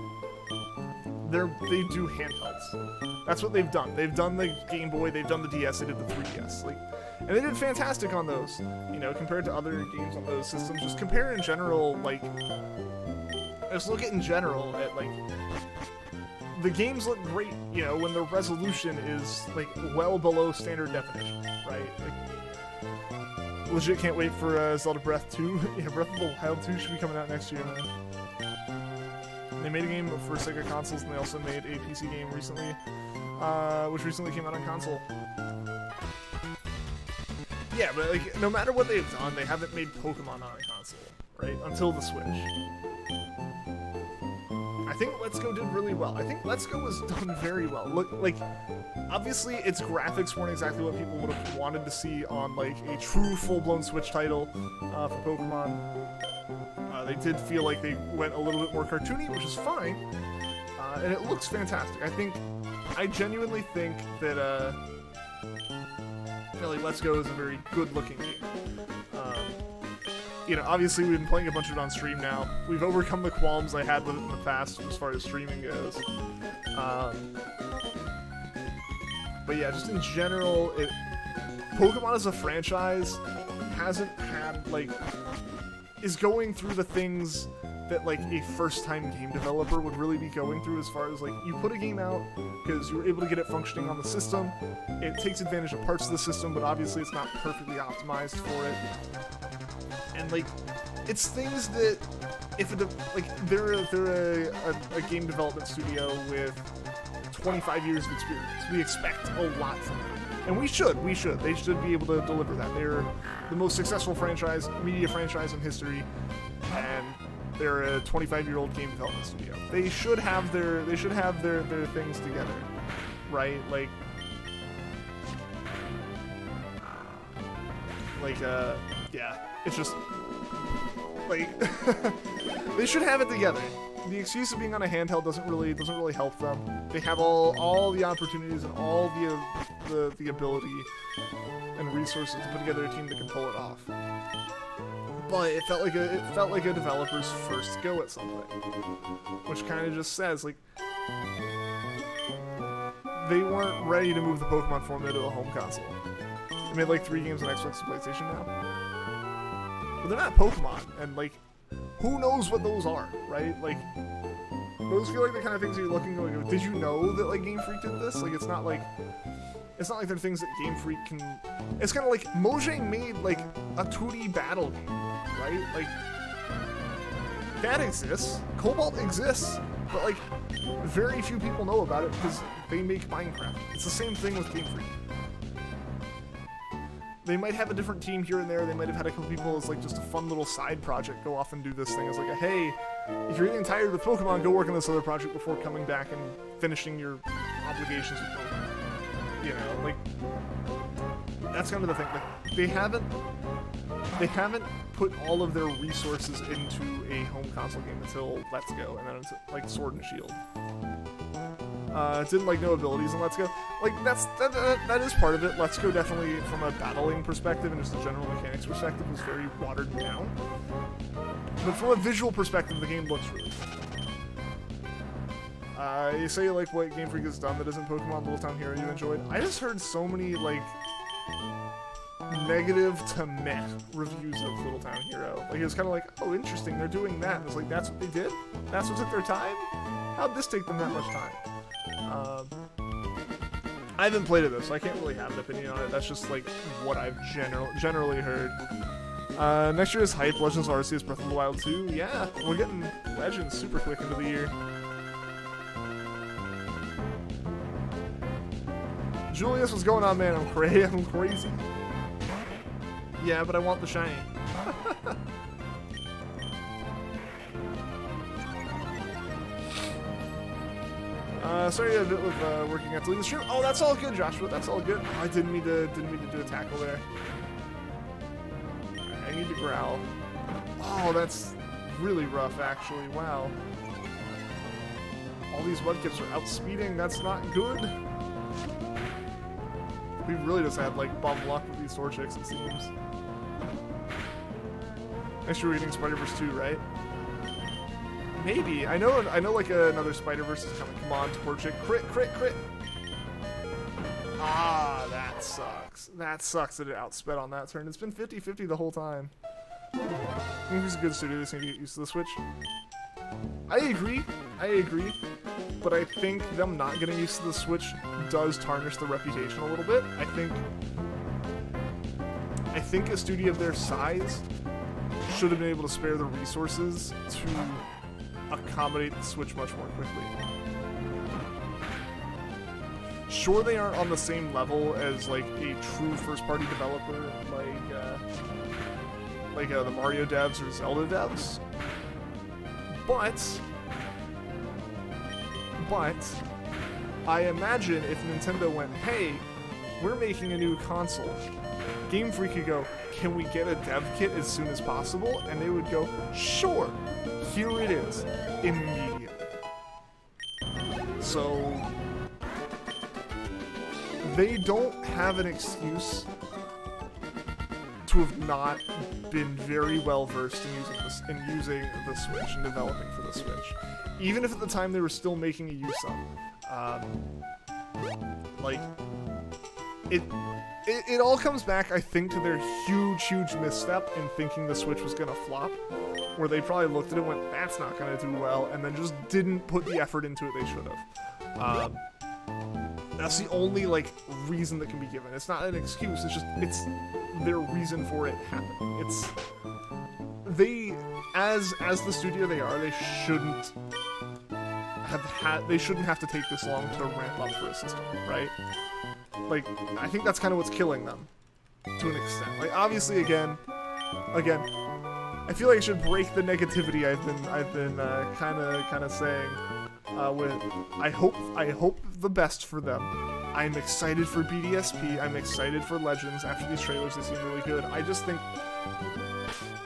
they do handhelds. That's what they've done. They've done the Game Boy, they've done the DS, they did the 3DS. Like, and they did fantastic on those, you know, compared to other games on those systems. Just compare in general, like, just look at in general at, like, the games look great, you know, when the resolution is, like, well below standard definition, right? Like, legit can't wait for Zelda Breath 2. Yeah, Breath of the Wild 2 should be coming out next year, man. They made a game for Sega consoles, and they also made a PC game recently, which recently came out on console. Yeah, but like, no matter what they've done, they haven't made Pokemon on a console, right? Until the Switch. I think Let's Go did really well. I think Let's Go was done very well. Look, like, obviously its graphics weren't exactly what people would have wanted to see on like a true full-blown Switch title for Pokemon. They did feel like they went a little bit more cartoony, which is fine, and it looks fantastic. I genuinely think that really, Let's Go is a very good-looking game. You know, obviously we've been playing a bunch of it on stream now. We've overcome the qualms I had with it in the past as far as streaming goes. But yeah, just in general, Pokemon as a franchise hasn't had, like, is going through the things that, like, a first-time game developer would really be going through, as far as, like, you put a game out because you were able to get it functioning on the system. It takes advantage of parts of the system, but obviously it's not perfectly optimized for it. And, like, it's things that, if they're a game development studio with 25 years of experience, we expect a lot from them. And we should. They should be able to deliver that. They're the most successful media franchise in history, and they're a 25-year-old game development studio. They should have their things together, right? Yeah, it's just like they should have it together. The excuse of being on a handheld doesn't really help them. They have all the opportunities and all the ability and resources to put together a team that can pull it off. But it felt like a developer's first go at something, which kind of just says, like, they weren't ready to move the Pokemon formula to a home console. They made like 3 games on Xbox and PlayStation now, but they're not Pokemon, and like, who knows what those are, right? Like, those feel like the kind of things that you're looking going, did you know that like Game Freak did this? Like, it's not like they're things that Game Freak can. It's kind of like Mojang made like a 2D battle game, right? Like, that exists. Cobalt exists, but like, very few people know about it because they make Minecraft. It's the same thing with Game Freak. They might have a different team here and there. They might have had a couple people as like just a fun little side project go off and do this thing. It's like, hey, if you're getting tired with Pokemon, go work on this other project before coming back and finishing your obligations with Pokemon. You know, like, that's kind of the thing. Like, they haven't they haven't put all of their resources into a home console game until Let's Go, and then it's like Sword and Shield. It didn't like no abilities in Let's Go. Like that is part of it. Let's Go definitely, from a battling perspective and just a general mechanics perspective, was very watered down. But from a visual perspective, the game looks really good. You say like what Game Freak has done that isn't Pokemon Little Town Hero you enjoyed. I just heard so many like negative to meh reviews of Little Town Hero. Like it was kind of like, oh, interesting, they're doing that. It's like, that's what they did? That's what took their time? How'd this take them that much time? I haven't played it though, so I can't really have an opinion on it. That's just like what I've generally heard. Next year is hype. Legends of Arceus Breath of the Wild 2. Yeah, we're getting Legends super quick into the year. Julius, what's going on, man? I'm crazy. Yeah, but I want the shiny. Sorry a bit with working at to leave the stream. Oh, that's all good, Joshua. That's all good. Oh, I didn't mean to do a tackle there. I need to growl. Oh, that's really rough, actually. Wow. All these mudkips are outspeeding. That's not good. We really just had like bum luck with these Torchics, it seems. Next year we're getting Spider-Verse 2, right? Maybe. I know like another Spider-Verse is coming. Come on, Torchic. Crit. Ah, that sucks. That sucks that it outsped on that turn. It's been 50-50 the whole time. I think it's a good studio. They just need to get used to the Switch. I agree. But I think them not getting used to the Switch does tarnish the reputation a little bit. I think a studio of their size should have been able to spare the resources to accommodate the Switch much more quickly. Sure, they aren't on the same level as like a true first-party developer like the Mario devs or Zelda devs, but I imagine if Nintendo went, hey, we're making a new console, Game Freak could go, can we get a dev kit as soon as possible? And they would go, sure, here it is, immediately. So they don't have an excuse to have not been very well versed in using the Switch and developing for the Switch, even if at the time they were still making a use of. Like it all comes back, I think, to their huge misstep in thinking the Switch was gonna flop, where they probably looked at it and went, that's not gonna do well, and then just didn't put the effort into it they should have. That's the only like reason that can be given. It's not an excuse. It's their reason for it happening. It's they, as the studio they are, they shouldn't have to take this long to ramp up for a system, right? Like, I think that's kind of what's killing them to an extent. Like, obviously, again, I feel like I should break the negativity I've been kind of saying. With I hope the best for them. I'm excited for BDSP. I'm excited for Legends. After these trailers, they seem really good. I just think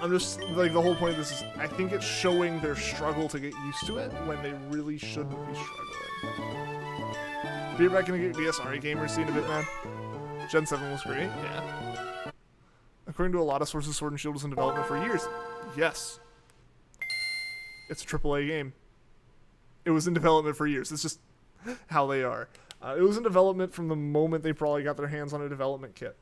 I'm just like, the whole point of this is I think it's showing their struggle to get used to it when they really shouldn't be struggling. Be back in the BSRE gamer scene a bit, man. Gen 7 was great. Yeah. According to a lot of sources, Sword and Shield was in development for years. Yes. It's a AAA game. It was in development for years. It's just how they are. It was in development from the moment they probably got their hands on a development kit.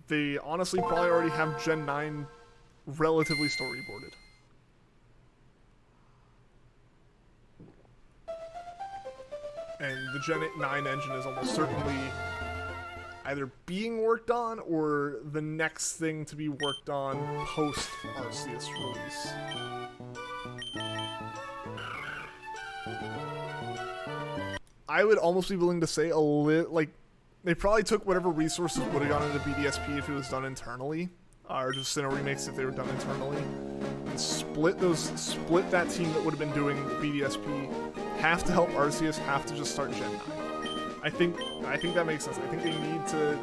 They honestly probably already have Gen 9 relatively storyboarded. And the Gen 9 engine is almost certainly either being worked on or the next thing to be worked on post Arceus release. I would almost be willing to say like they probably took whatever resources would have gone into BDSP if it was done internally, or just Sinnoh remakes if they were done internally, and split that team that would have been doing BDSP, half to help Arceus, half to just start Gen 9. I think that makes sense. I think they need to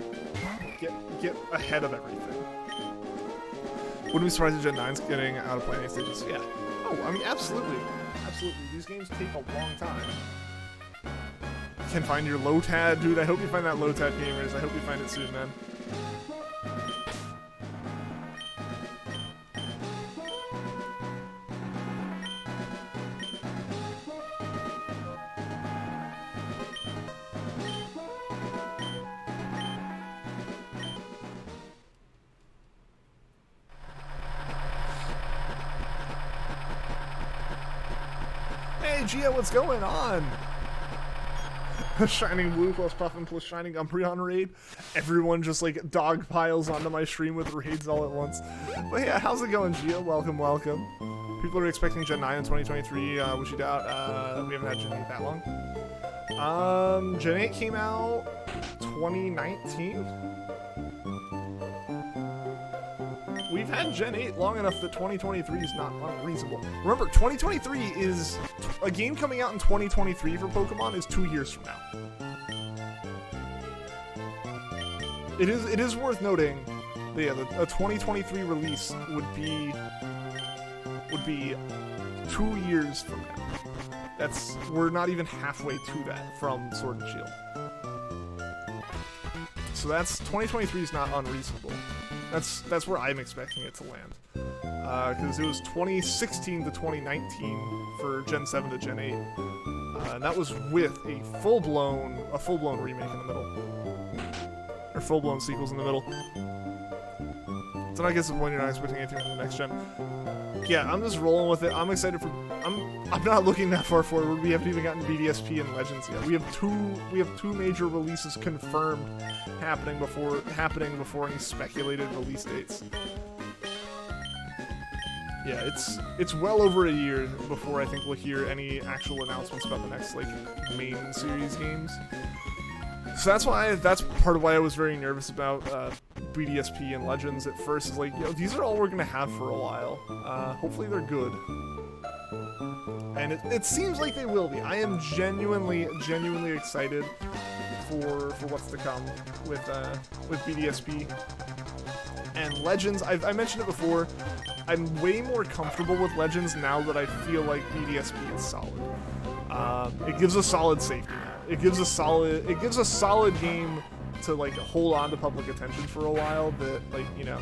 get ahead of everything. Wouldn't be surprised if Gen 9's getting out of planning stages. Yeah. Oh, I mean, absolutely. Absolutely. These games take a long time. Can find your Lotad. Dude, I hope you find that Lotad, gamers. I hope you find it soon, man. Hey, Gia, what's going on? Shining Blue plus Puffin plus Shining Umbreon raid. Everyone just like dog piles onto my stream with raids all at once. But yeah, how's it going, Gia? Welcome, welcome. People are expecting Gen 9 in 2023, which you doubt. We haven't had Gen 8 that long. Gen 8 came out 2019? We've had Gen 8 long enough that 2023 is not unreasonable. Remember, 2023 is... A game coming out in 2023 for Pokemon is 2 years from now. It is worth noting that yeah, a 2023 release would be 2 years from now. We're not even halfway to that from Sword and Shield. So 2023 is not unreasonable. That's where I'm expecting it to land. Because it was 2016 to 2019 for Gen 7 to Gen 8. And that was with a full-blown remake in the middle. Or full-blown sequels in the middle. So I guess when you're not expecting anything from the next gen. Yeah, I'm just rolling with it. I'm excited for... I'm not looking that far forward. We haven't even gotten BDSP and Legends yet. We have two major releases confirmed happening before any speculated release dates. Yeah, it's well over a year before I think we'll hear any actual announcements about the next like main series games. So that's part of why I was very nervous about BDSP and Legends at first. Is like, yo, these are all we're gonna have for a while. Hopefully they're good. And it seems like they will be. I am genuinely excited for what's to come with BDSP and Legends. I mentioned it before. I'm way more comfortable with Legends now that I feel like BDSP is solid. It gives a solid safety net. It gives a solid game to like hold on to public attention for a while. That like, you know,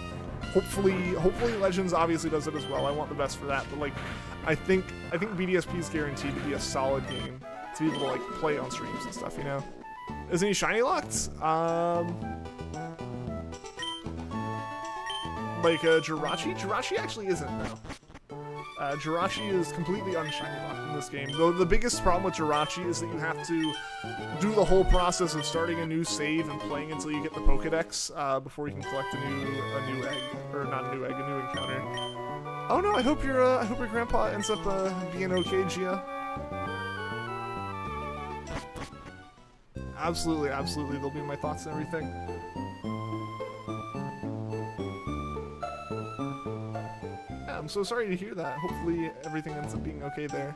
hopefully Legends obviously does it as well. I want the best for that, but like I think BDSP is guaranteed to be a solid game to be able to like play on streams and stuff. You know, is any shiny locked? Like Jirachi? Jirachi actually isn't, no. Jirachi is completely unshiny locked in this game. Though the biggest problem with Jirachi is that you have to do the whole process of starting a new save and playing until you get the Pokedex before you can collect a new egg, or not a new egg, a new encounter. Oh no! I hope your grandpa ends up being okay, Gia. Absolutely, they'll be in my thoughts and everything. I'm so sorry to hear that. Hopefully everything ends up being okay there.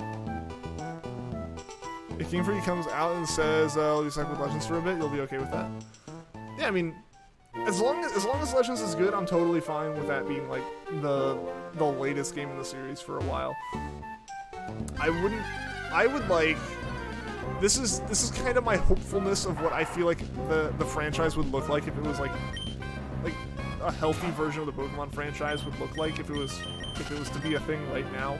If Game Freak comes out and says, I'll be stuck with Legends for a bit, you'll be okay with that? Yeah, I mean, as long as Legends is good, I'm totally fine with that being like the latest game in the series for a while. I would like, this is kind of my hopefulness of what I feel like the franchise would look like if it was like a healthy version of the Pokemon franchise would look like if it was to be a thing right now.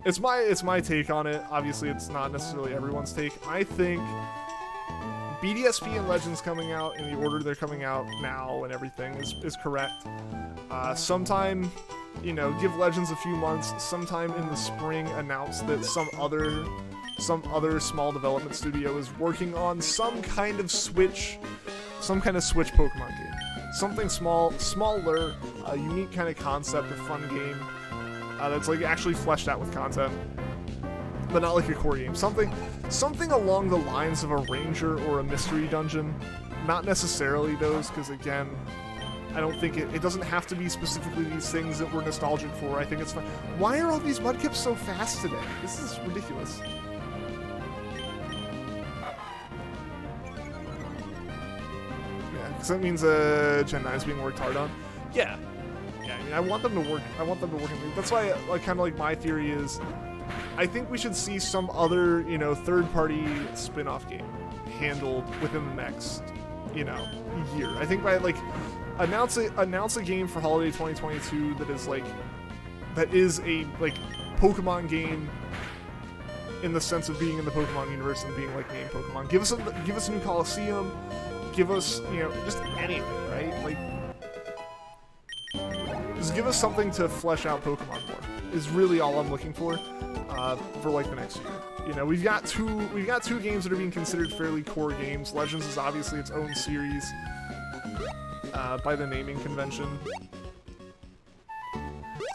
It's my take on it. Obviously, it's not necessarily everyone's take. I think BDSP and Legends coming out in the order they're coming out now and everything is correct. Sometime, you know, give Legends a few months. Sometime in the spring, announce that some other small development studio is working on some kind of Switch Pokemon game. Something smaller, a unique kind of concept, a fun game that's like actually fleshed out with content, but not like a core game. Something along the lines of a ranger or a mystery dungeon. Not necessarily those, because again, I don't think it doesn't have to be specifically these things that we're nostalgic for. I think it's fun. Why are all these Mudkips so fast today? This is ridiculous. because that means Gen 9 is being worked hard on. Yeah. Yeah, I mean, I want them to work. I want them to work. That's why, like, kind of like my theory is, I think we should see some other, you know, third-party spin-off game handled within the next, you know, year. I think by like announce a game for holiday 2022 that is like a like Pokemon game in the sense of being in the Pokemon universe and being like named Pokemon. Give us a new Coliseum. Give us, you know, just anything, right? Like, just give us something to flesh out Pokemon more. Is really all I'm looking for like the next year. You know, we've got two games that are being considered fairly core games. Legends is obviously its own series by the naming convention.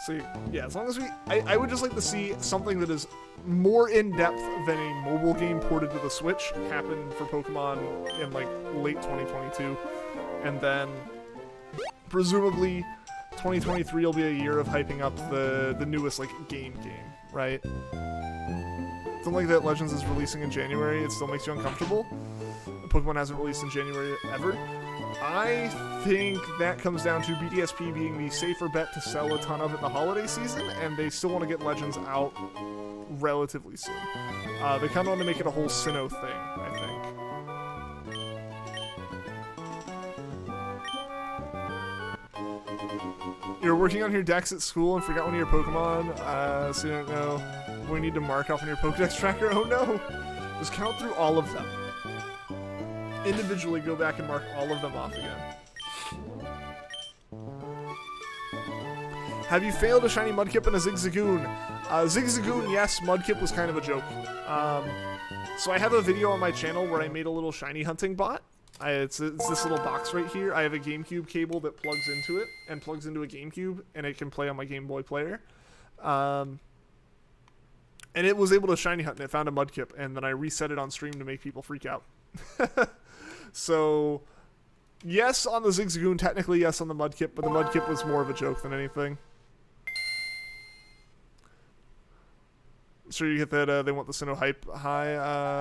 So yeah, as long as I would just like to see something that is more in depth than a mobile game ported to the Switch happen for Pokemon in like late 2022, and then presumably 2023 will be a year of hyping up the newest like game, right? Something like that Legends is releasing in January, it still makes you uncomfortable. Pokemon hasn't released in January ever. I think that comes down to BDSP being the safer bet to sell a ton of at the holiday season, and they still want to get Legends out relatively soon. They kind of want to make it a whole Sinnoh thing, I think. You're working on your decks at school and forgot one of your Pokemon, so you don't know we need to mark off on your Pokedex tracker. Oh no! Just count through all of them. Individually go back and mark all of them off again. Have you failed a shiny Mudkip and a Zigzagoon? Zigzagoon, yes. Mudkip was kind of a joke. So I have a video on my channel where I made a little shiny hunting bot. It's this little box right here. I have a GameCube cable that plugs into it and plugs into a GameCube, and it can play on my GameBoy Player. And it was able to shiny hunt, and it found a Mudkip, and then I reset it on stream to make people freak out. So, yes on the Zigzagoon, technically yes on the Mudkip, but the Mudkip was more of a joke than anything. Sure you get that they want the Sinnoh hype high,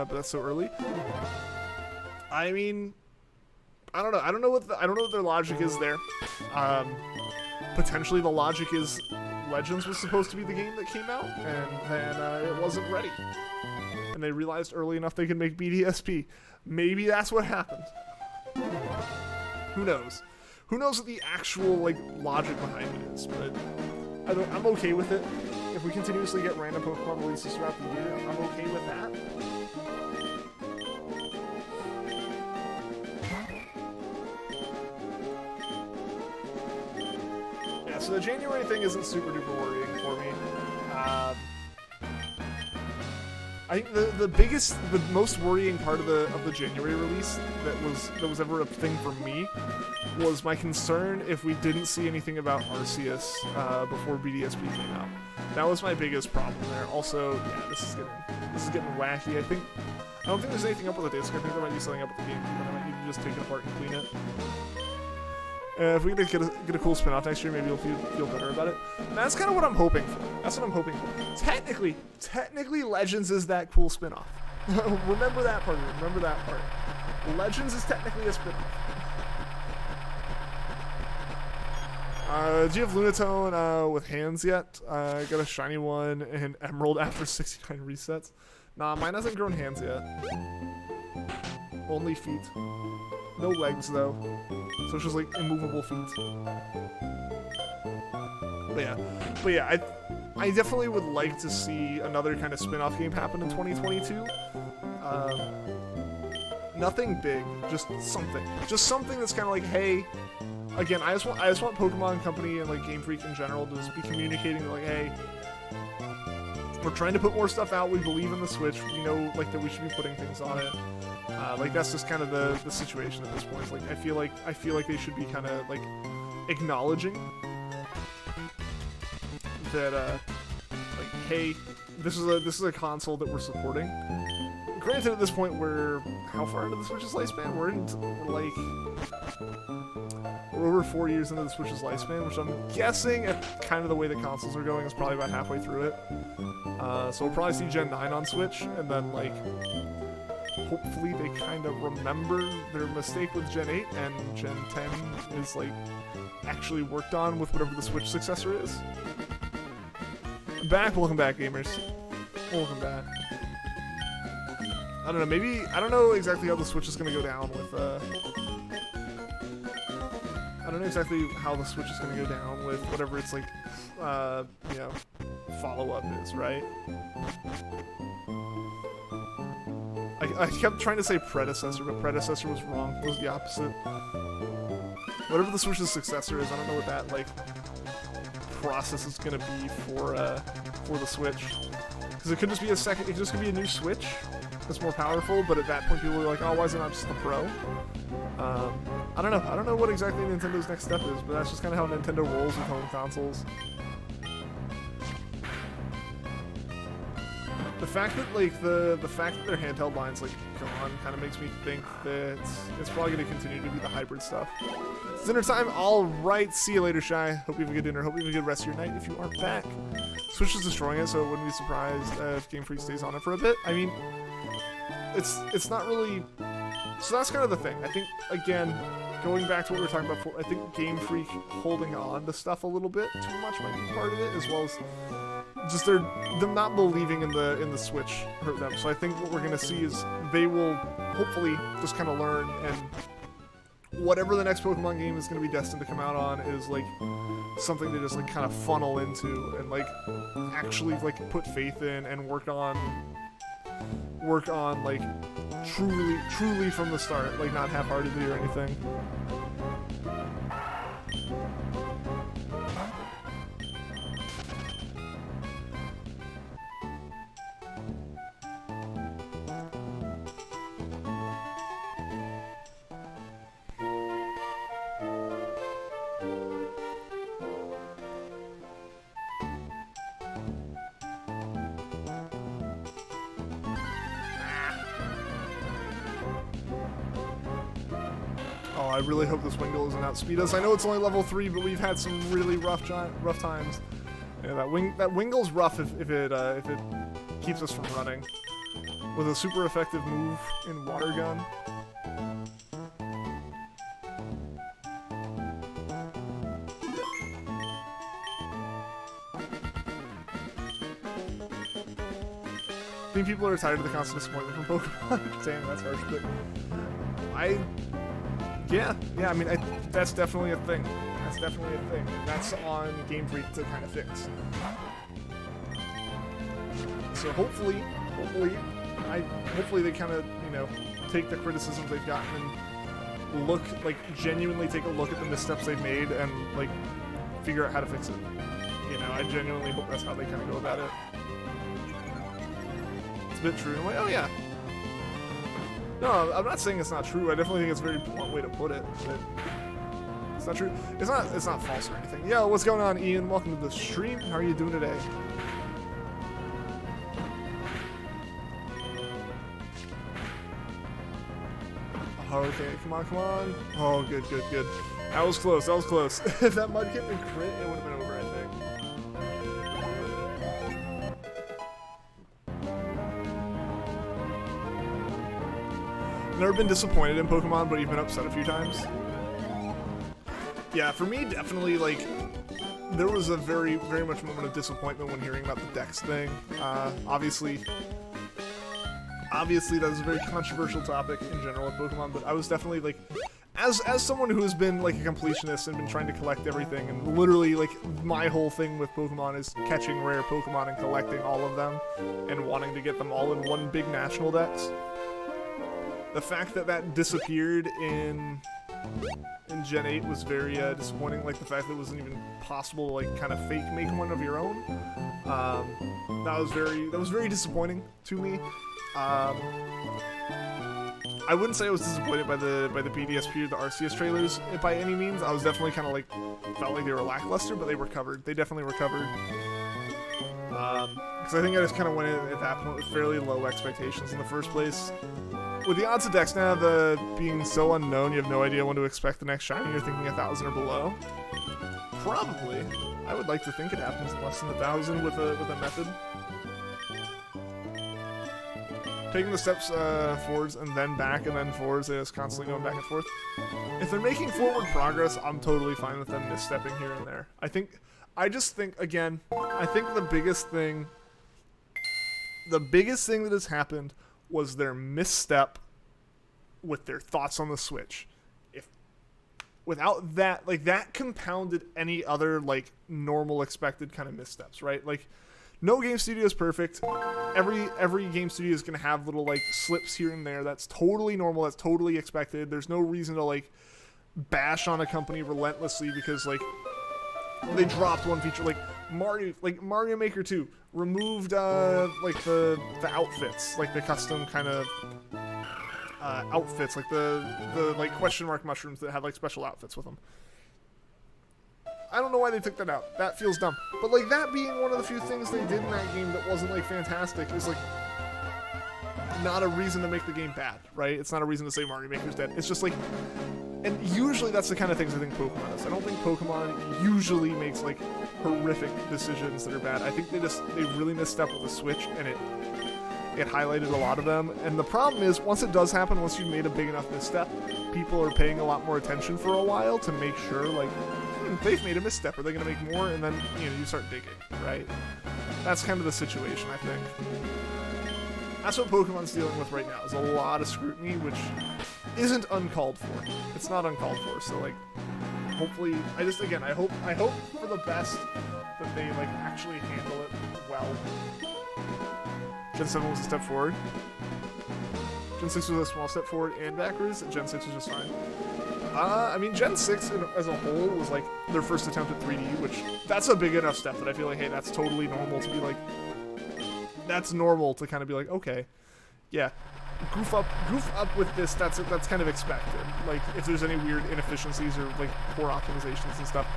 but that's so early. I mean, I don't know. I don't know what their logic is there. Potentially the logic is Legends was supposed to be the game that came out, and then it wasn't ready. And they realized early enough they could make BDSP. Maybe that's what happened. Who knows? Who knows what the actual like logic behind it is? But I'm okay with it. If we continuously get random Pokemon releases throughout the year, I'm okay with that. Yeah, so the January thing isn't super duper worrying for me. I think the most worrying part of the January release that was ever a thing for me was my concern if we didn't see anything about Arceus before BDSP came out. That was my biggest problem there. Also, yeah, this is getting wacky. I don't think there's anything up with the disc. I think there might be something up with the game, but I might need to just take it apart and clean it. If we get a cool spin-off next year, maybe you'll feel better about it. And that's kind of what I'm hoping for. That's what I'm hoping for. Technically, Legends is that cool spin-off. Remember that part. Remember that part. Legends is technically a spin-off. Do you have Lunatone with hands yet? I got a shiny one in Emerald after 69 resets. Nah, mine hasn't grown hands yet. Only feet. No legs though. So it's just like immovable feet. But yeah, I definitely would like to see another kind of spin-off game happen in 2022. Nothing big, just something. Just something that's kind of like, hey, again, I just want Pokemon Company and like Game Freak in general to just be communicating like, hey, we're trying to put more stuff out. We believe in the Switch. We know like that we should be putting things on it. Like that's just kind of the situation at this point. Like I feel like they should be kind of like acknowledging that like, hey, this is a console that we're supporting. Granted, at this point, we're how far into the Switch's lifespan? We're over 4 years into the Switch's lifespan, which I'm guessing, at kind of the way the consoles are going, is probably about halfway through it. So we'll probably see Gen 9 on Switch, and then like hopefully they kind of remember their mistake with Gen 8 and Gen 10 is like actually worked on with whatever the Switch successor is. Welcome back, gamers. Welcome back. I don't know, maybe, I don't know exactly how the Switch is going to go down with, I don't know exactly how the Switch is going to go down with whatever its, like, you know, follow-up is, right? I kept trying to say predecessor, but predecessor was wrong. It was the opposite. Whatever the Switch's successor is, I don't know what that, like, process is going to be for the Switch. Because it could just be a second, it just could be a new Switch that's more powerful, but at that point people are like, oh, why is it not just the Pro? I don't know. I don't know what exactly Nintendo's next step is, but that's just kind of how Nintendo rolls with home consoles. The fact that like the fact that their handheld line's like gone kind of makes me think that it's probably going to continue to be the hybrid stuff. It's dinner time. All right, see you later, Shy. Hope you have a good dinner. Hope you have a good rest of your night. If you are back, Switch is destroying it, so I wouldn't be surprised if Game Freak stays on it for a bit. I mean, it's not really. So that's kind of the thing. I think again, going back to what we were talking about before, I think Game Freak holding on to stuff a little bit too much might be part of it, as well as just them not believing in the Switch hurt them. So I think what we're gonna see is they will hopefully just kind of learn, and whatever the next Pokemon game is gonna be destined to come out on is like something to just like kind of funnel into and like actually like put faith in and work on like truly from the start, like not half-heartedly or anything. I really hope this Wingull doesn't outspeed us. I know it's only level 3, but we've had some really rough times. Yeah, that Wingull's rough if it keeps us from running. With a super effective move in Water Gun. I think people are tired of the constant disappointment from Pokemon. Dang, that's harsh, but yeah, I mean, that's definitely a thing. That's definitely a thing. That's on Game Freak to kind of fix. So hopefully they kind of, you know, take the criticisms they've gotten and look, like, genuinely take a look at the missteps they've made and, like, figure out how to fix it. You know, I genuinely hope that's how they kind of go about it. It's a bit true. I'm like, oh yeah. No, I'm not saying it's not true. I definitely think it's a very blunt way to put it. But it's not true. It's not false or anything. Yo, what's going on, Ian? Welcome to the stream. How are you doing today? Oh, okay, come on. Oh, good. That was close. If that Mudkip had crit, it would have been over, I think. Never been disappointed in Pokemon, but you've been upset a few times. Yeah, for me, definitely, like, there was a very much moment of disappointment when hearing about the Dex thing. Obviously that is a very controversial topic in general with Pokemon, but I was definitely, like, as someone who has been, like, a completionist and been trying to collect everything, and literally, like, my whole thing with Pokemon is catching rare Pokemon and collecting all of them, and wanting to get them all in one big national Dex. The fact that disappeared in Gen 8 was very disappointing. Like the fact that it wasn't even possible to like kind of fake make one of your own. That was very disappointing to me. I wouldn't say I was disappointed by the BDSP or the RCS trailers by any means. I was definitely kind of like felt like they were lackluster, but they recovered. They definitely recovered. Because I think I just kind of went in at that point with fairly low expectations in the first place. With the odds of Dex now being so unknown, you have no idea when to expect the next shiny. You're thinking 1,000 or below. Probably. I would like to think it happens less than 1,000 with a method. taking the steps forwards and then back and then forwards. They're just constantly going back and forth. If they're making forward progress, I'm totally fine with them misstepping here and there. I just think, again, I think the biggest thing that has happened was their misstep with their thoughts on the Switch. Without that, like, that compounded any other, like, normal expected kind of missteps, right? Like, no game studio is perfect. Every game studio is going to have little, like, slips here and there. That's totally normal. That's totally expected. There's no reason to, like, bash on a company relentlessly because, like, they dropped one feature. Like, Mario Maker 2 removed, like, the outfits, like, the custom kind of outfits, like the like question mark mushrooms that had like special outfits with them. I don't know why they took that out. That feels dumb. But like that being one of the few things they did in that game that wasn't like fantastic is like not a reason to make the game bad, right? It's not a reason to say Mario Maker's dead. It's just like, and usually that's the kind of things I think Pokemon does. I don't think Pokemon usually makes like horrific decisions that are bad. I think they really misstep with the Switch and it highlighted a lot of them. And the problem is, once it does happen, once you've made a big enough misstep, people are paying a lot more attention for a while to make sure, like, they've made a misstep. Are they going to make more? And then, you start digging, right? That's kind of the situation, I think. That's what Pokemon's dealing with right now, is a lot of scrutiny, which isn't uncalled for. It's not uncalled for, so, like, hopefully, I hope for the best that they, like, actually handle it well. Gen 7 was a step forward. Gen 6 was a small step forward and backwards. Gen 6 was just fine. I mean, Gen 6 as a whole was like their first attempt at 3D, which that's a big enough step that I feel like, hey, that's totally normal to be like, that's normal to kind of be like, okay, yeah, goof up with this. That's kind of expected. Like if there's any weird inefficiencies or like poor optimizations and stuff.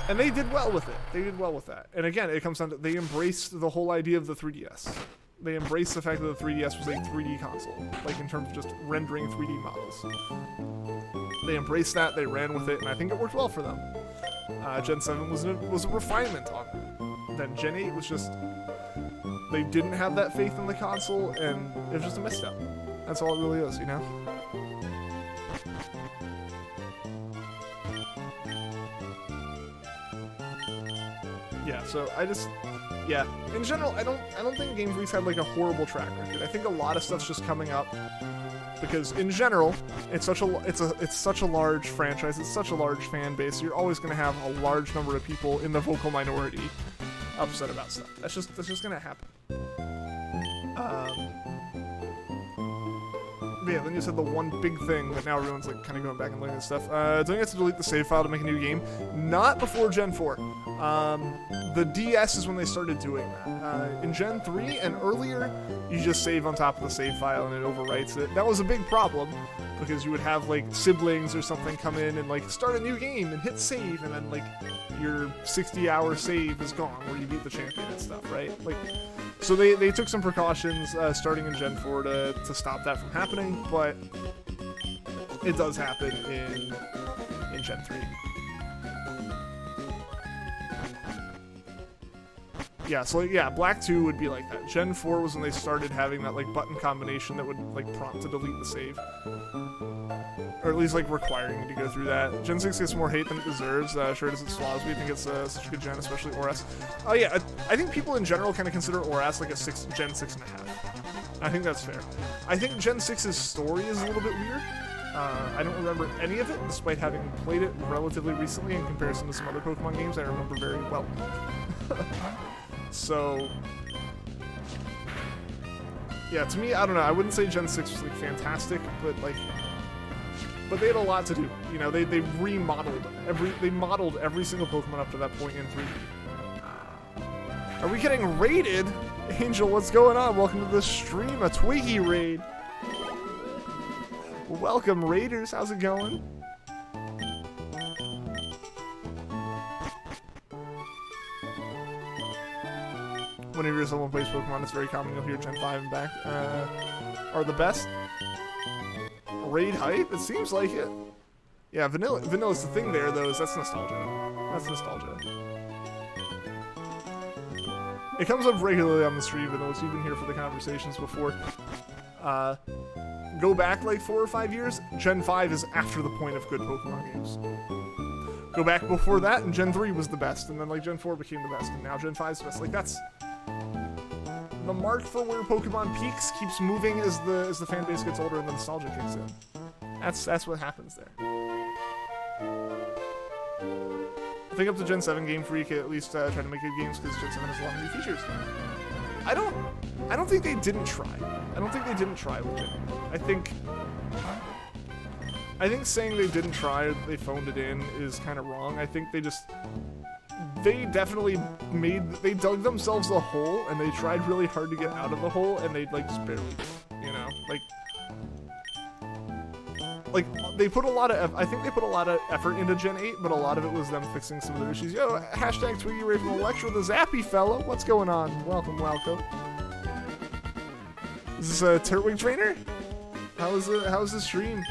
And they did well with it. They did well with that. And again, it comes down to they embraced the whole idea of the 3DS. They embraced the fact that the 3DS was a 3D console, like in terms of just rendering 3D models. They embraced that, they ran with it, and I think it worked well for them. Gen 7 was a refinement on it. Then Gen 8 was just, they didn't have that faith in the console, and it was just a misstep. That's all it really is, Yeah, so in general, I don't think Game Freak's had like a horrible track record. I think a lot of stuff's just coming up because in general, it's such a large franchise, it's such a large fan base. You're always going to have a large number of people in the vocal minority upset about stuff. That's just going to happen. Yeah, then you said the one big thing that now everyone's like kind of going back and looking at stuff. Don't you have to delete the save file to make a new game? Not before Gen 4. The DS is when they started doing that. In Gen 3 and earlier, you just save on top of the save file and it overwrites it. That was a big problem because you would have like siblings or something come in and like start a new game and hit save and then like your 60-hour save is gone where you beat the champion and stuff, right? Like, so they took some precautions starting in Gen 4 to stop that from happening, but it does happen in Gen 3. Yeah, so like, yeah, Black 2 would be like that. Gen 4 was when they started having that like button combination that would like prompt to delete the save. Or at least like requiring you to go through that. Gen 6 gets more hate than it deserves. Sure does its flaws, but I think it's such a good gen, especially ORAS. Oh yeah, I think people in general kind of consider ORAS like a Gen 6.5. I think that's fair. I think Gen 6's story is a little bit weird. I don't remember any of it, despite having played it relatively recently in comparison to some other Pokemon games I remember very well. So, yeah, to me, I don't know, I wouldn't say Gen 6 was, like, fantastic, but, like, but they had a lot to do. You know, they remodeled they modeled every single Pokemon up to that point in 3D. Are we getting raided? Angel, what's going on? Welcome to the stream, a Twiggy raid. Welcome, Raiders, how's it going? Whenever someone plays Pokemon, it's very common you'll hear Gen 5 and back are the best. Raid hype? It seems like it. Yeah, Vanilla's the thing there, though, is that's nostalgia. That's nostalgia. It comes up regularly on the stream, but you've been here for the conversations before. Go back like 4 or 5 years, Gen 5 is after the point of good Pokemon games. Go back before that, and Gen 3 was the best, and then like Gen 4 became the best, and now Gen 5 is the best. Like that's the mark for where Pokemon peaks, keeps moving as the fan base gets older and the nostalgia kicks in. That's what happens there. I think up to Gen 7 Game Freak at least try to make good games because Gen 7 has a lot of new features. I don't think they didn't try. I don't think they didn't try with Gen 8. I think saying they didn't try, they phoned it in, is kind of wrong. I think they definitely they dug themselves a hole and they tried really hard to get out of the hole and they like just barely, you know, like they put a lot of, I think they put a lot of effort into Gen 8, but a lot of it was them fixing some of their issues. Yo, hashtag Twiggy Ray from Electro, the Zappy fellow. What's going on? Welcome, welcome. Is this a Turtwig trainer? How's the stream?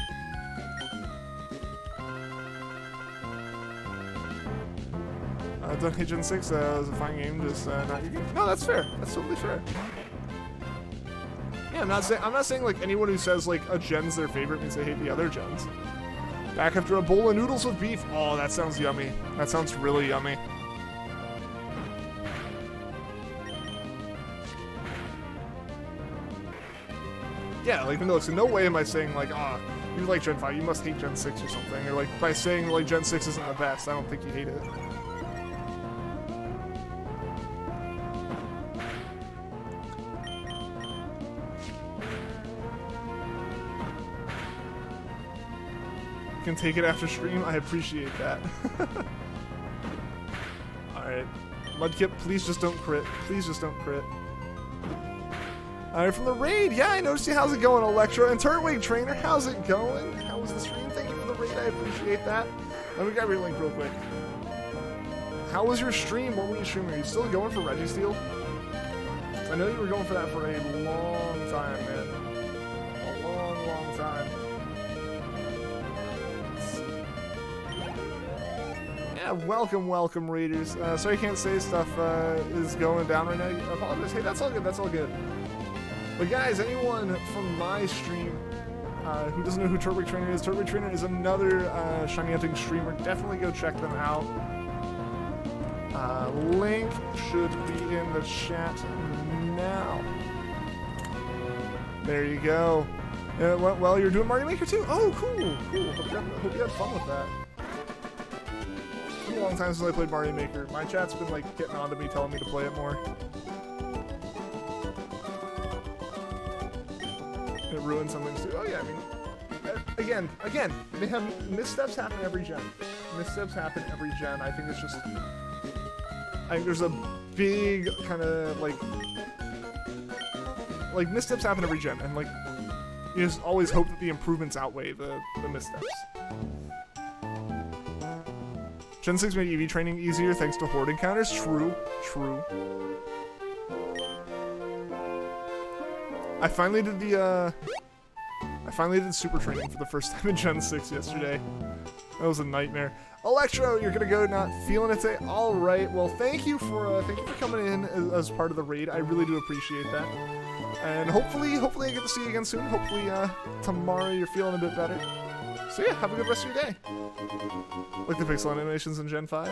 Don't hate Gen 6 was a fine game, just not your game. No, that's fair. That's totally fair. Yeah, I'm not saying like anyone who says like a gen's their favorite means they hate the other gens. Back after a bowl of noodles with beef. Oh, that sounds yummy. That sounds really yummy. Yeah, like no, so no way am I saying like, you like Gen 5, you must hate Gen 6 or something, or like by saying like Gen 6 isn't the best, I don't think you hate it. Can take it after stream. I appreciate that. Alright. Mudkip, please just don't crit. Please just don't crit. Alright, from the raid. Yeah, I noticed you. How's it going, Electro? And Turtwig Trainer, how's it going? How was the stream? Thank you for the raid. I appreciate that. Let me grab your link real quick. How was your stream? What were you streaming? Are you still going for Registeel? I know you were going for that for a long time, man. A long, long time. Yeah, welcome, Raiders. Sorry I can't say stuff is going down right now. I apologize. Hey, that's all good, that's all good. But guys, anyone from my stream who doesn't know who Turtwig Trainer is another Shiny Hunting streamer. Definitely go check them out. Link should be in the chat now. There you go. Well, you're doing Mario Maker too? Oh, cool. Hope you had fun with that. It's been a long time since I played Mario Maker. My chat's been like getting on to me, telling me to play it more. It ruins some things too. Oh yeah, I mean, again, they have missteps happen every gen. Missteps happen every gen. I think it's just, I think there's a big kind of like missteps happen every gen, and like you just always hope that the improvements outweigh the missteps. Gen 6 made EV training easier thanks to horde encounters. True. I finally did super training for the first time in Gen 6 yesterday. That was a nightmare. Electro, you're gonna go not feeling it today? Alright, well thank you for coming in as part of the raid. I really do appreciate that. And hopefully I get to see you again soon. Hopefully tomorrow you're feeling a bit better. So yeah, have a good rest of your day. Like the pixel animations in Gen 5.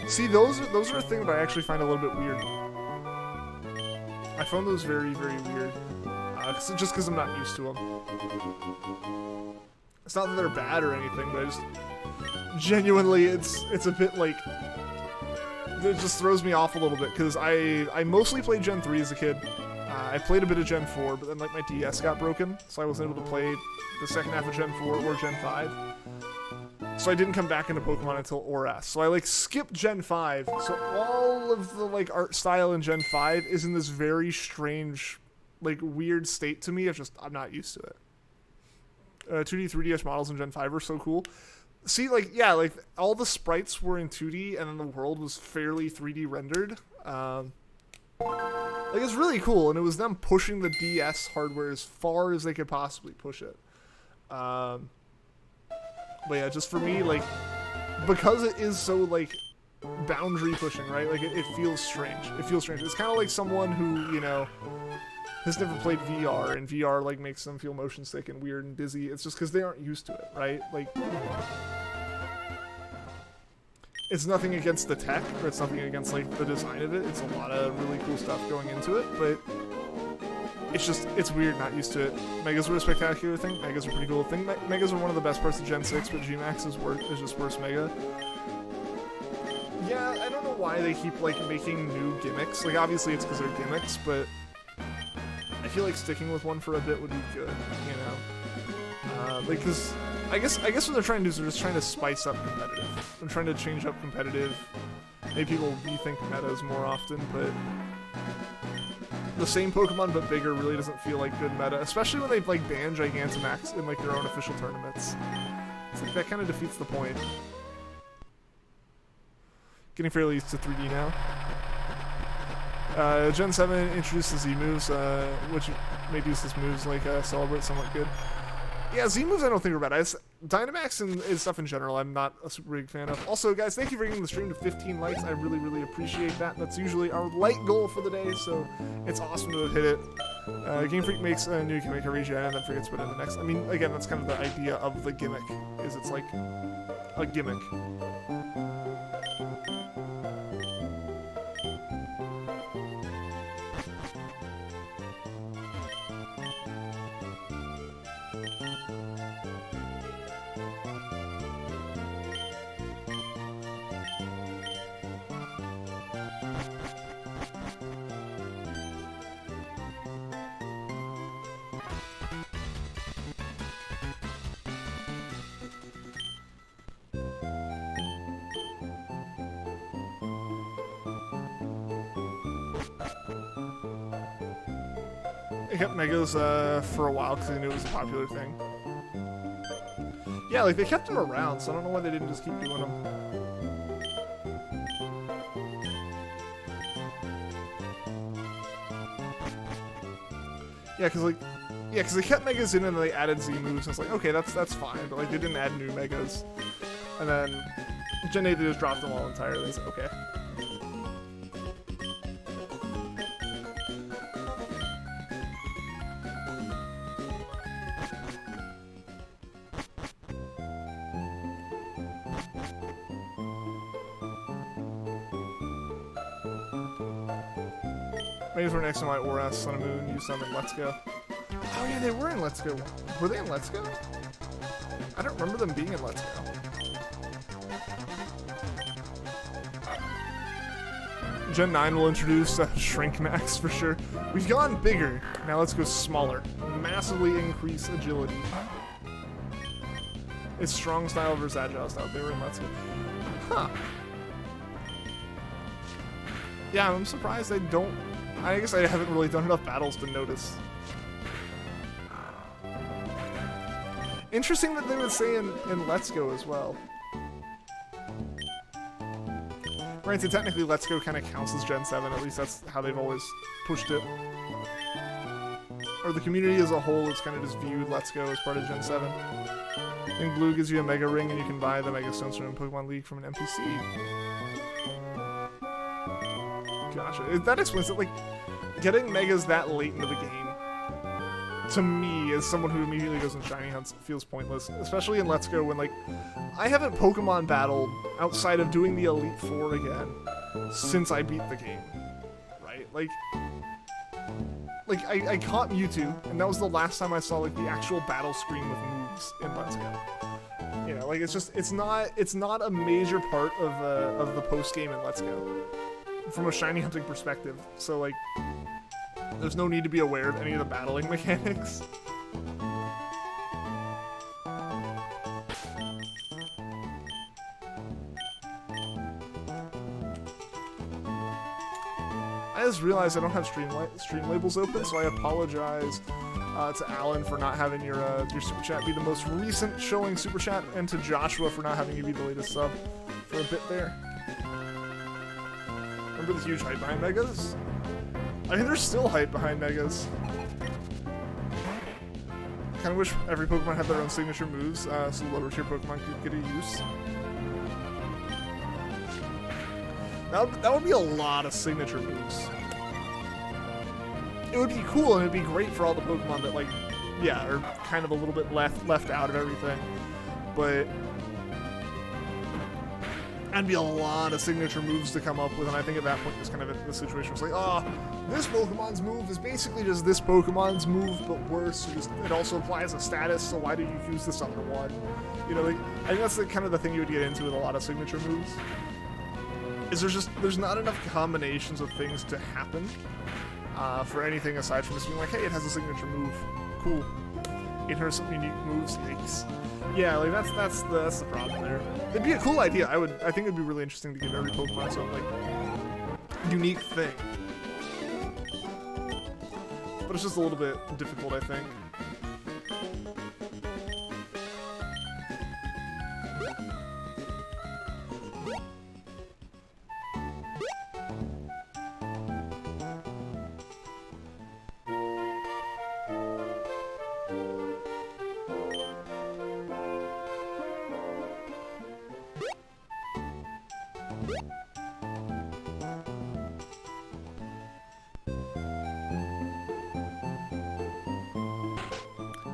See, those are a thing that I actually find a little bit weird. I found those very, very weird. Just because I'm not used to them. It's not that they're bad or anything, but I just genuinely it's a bit like it just throws me off a little bit because I mostly played Gen 3 as a kid. I played a bit of Gen 4, but then like my DS got broken, so I wasn't able to play the second half of Gen 4 or Gen 5. So I didn't come back into Pokemon until ORAS. So I like skipped Gen 5. So all of the like art style in Gen 5 is in this very strange, like weird state to me of just I'm not used to it. 2D, 3DS models in Gen 5 are so cool. See, like, yeah, like all the sprites were in 2D and then the world was fairly 3D rendered. Like it's really cool, and it was them pushing the DS hardware as far as they could possibly push it. But yeah, just for me, like, because it is so, like, boundary pushing, right? Like it feels strange. It feels strange. It's kind of like someone who, you know, has never played VR, and VR like makes them feel motion sick and weird and dizzy. It's just because they aren't used to it, right? Like, it's nothing against the tech, or it's nothing against like the design of it. It's a lot of really cool stuff going into it, but it's just, it's weird not used to it. Megas were a spectacular thing. Megas are pretty cool thing. Megas are one of the best parts of Gen 6, but G-Max is just worse Mega. Yeah, I don't know why they keep like making new gimmicks. Like obviously it's because they're gimmicks, but I feel like sticking with one for a bit would be good, you know? Because I guess what they're trying to do is they're just trying to spice up competitive. They're trying to change up competitive, make people rethink metas more often, but the same Pokemon but bigger really doesn't feel like good meta, especially when they like ban Gigantamax in like their own official tournaments. It's like that kind of defeats the point. Getting fairly used to 3D now. Gen 7 introduced the Z moves, which made use of moves like Celebrate somewhat good. Yeah, Z moves I don't think are bad. Dynamax and stuff in general I'm not a super big fan of. Also, guys, thank you for getting the stream to 15 likes. I really, really appreciate that. That's usually our light goal for the day, so it's awesome to have hit it. Game Freak makes a new gimmick every gen and then forgets to put in the next. I mean, again, that's kind of the idea of the gimmick, is it's like a gimmick. I kept Megas for a while because I knew it was a popular thing. Yeah, like they kept them around, so I don't know why they didn't just keep doing them. Yeah, because they kept Megas in and they added Z moves, and it's like, okay, that's fine, but like they didn't add new Megas. And then Gen 8 they just dropped them all entirely. It's like, okay. Megas were next to my Aura, Sun and Moon, use them in Let's Go. Oh yeah, they were in Let's Go. Were they in Let's Go? I don't remember them being in Let's Go. Gen 9 will introduce Shrink Max for sure. We've gone bigger, now let's go smaller. Massively increase agility. It's strong style versus agile style. They were in Let's Go. Huh. Yeah, I'm surprised I don't... I guess I haven't really done enough battles to notice. Interesting that they would say in Let's Go as well. Granted, technically Let's Go kind of counts as Gen 7, at least that's how they've always pushed it. Or the community as a whole has kind of just viewed Let's Go as part of Gen 7. I think Blue gives you a Mega Ring and you can buy the Mega Stones from Pokemon League from an NPC. Gotcha. That explains it. Like, getting Megas that late into the game, to me, as someone who immediately goes and shiny hunts, feels pointless. Especially in Let's Go when, like, I haven't Pokemon battled outside of doing the Elite Four again since I beat the game. Right? Like I caught Mewtwo, and that was the last time I saw, like, the actual battle screen with moves in Let's Go. You know, like, it's just, it's not a major part of the post-game in Let's Go. From a shiny hunting perspective, so like there's no need to be aware of any of the battling mechanics. I just realized I don't have stream labels open, so I apologize to Alan for not having your super chat be the most recent showing super chat, and to Joshua for not having you be the latest sub for a bit there. Remember the huge hype behind Megas? I mean, there's still hype behind Megas. I kinda wish every Pokemon had their own signature moves, so lower tier Pokemon could get a use. That would be a lot of signature moves. It would be cool and it'd be great for all the Pokemon that, like, yeah, are kind of a little bit left out of everything. But that'd be a lot of signature moves to come up with, and I think at that point it's kind of the situation where it's like, oh, this Pokemon's move is basically just this Pokemon's move, but worse. It also applies a status, so why do you use this other one? You know, like, I think that's kind of the thing you would get into with a lot of signature moves. Is there's not enough combinations of things to happen for anything aside from just being like, hey, it has a signature move, cool. It has some unique moves, yikes. Yeah, like that's the problem there. It'd be a cool idea. I think it'd be really interesting to give every Pokemon its own, like, unique thing. But it's just a little bit difficult, I think.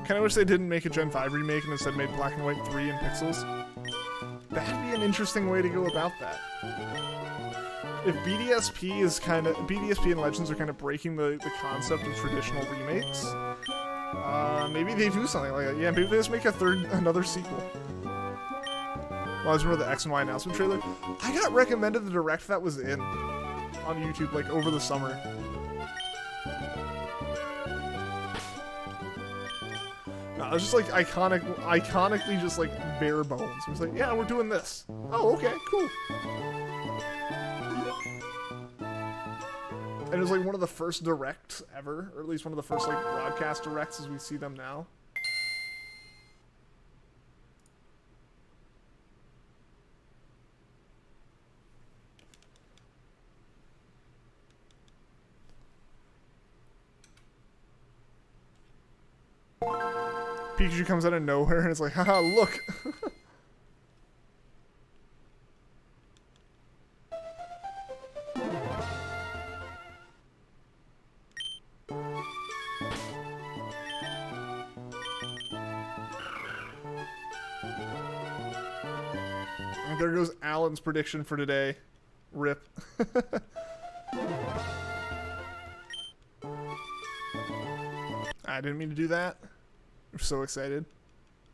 Kinda wish they didn't make a Gen 5 remake and instead made Black and White 3 in pixels. That'd be an interesting way to go about that. If BDSP and Legends are kind of breaking the concept of traditional remakes, maybe they do something like that. Yeah, maybe they just make another sequel. Well, I just remember the X and Y announcement trailer. I got recommended the direct that was in on YouTube, like, over the summer. No, it was just like iconically just like bare bones. It was like, yeah, we're doing this. Oh, okay, cool. And it was like one of the first directs ever, or at least one of the first like broadcast directs as we see them now. Pikachu comes out of nowhere and it's like, haha, look! And there goes Alan's prediction for today. Rip. I didn't mean to do that. I'm so excited.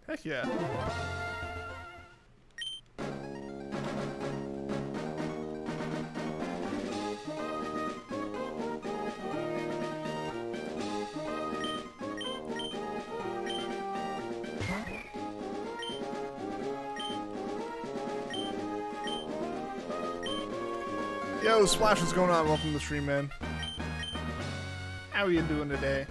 Heck yeah. Yo, Splash, what's going on? Welcome to the stream, man. How are you doing today?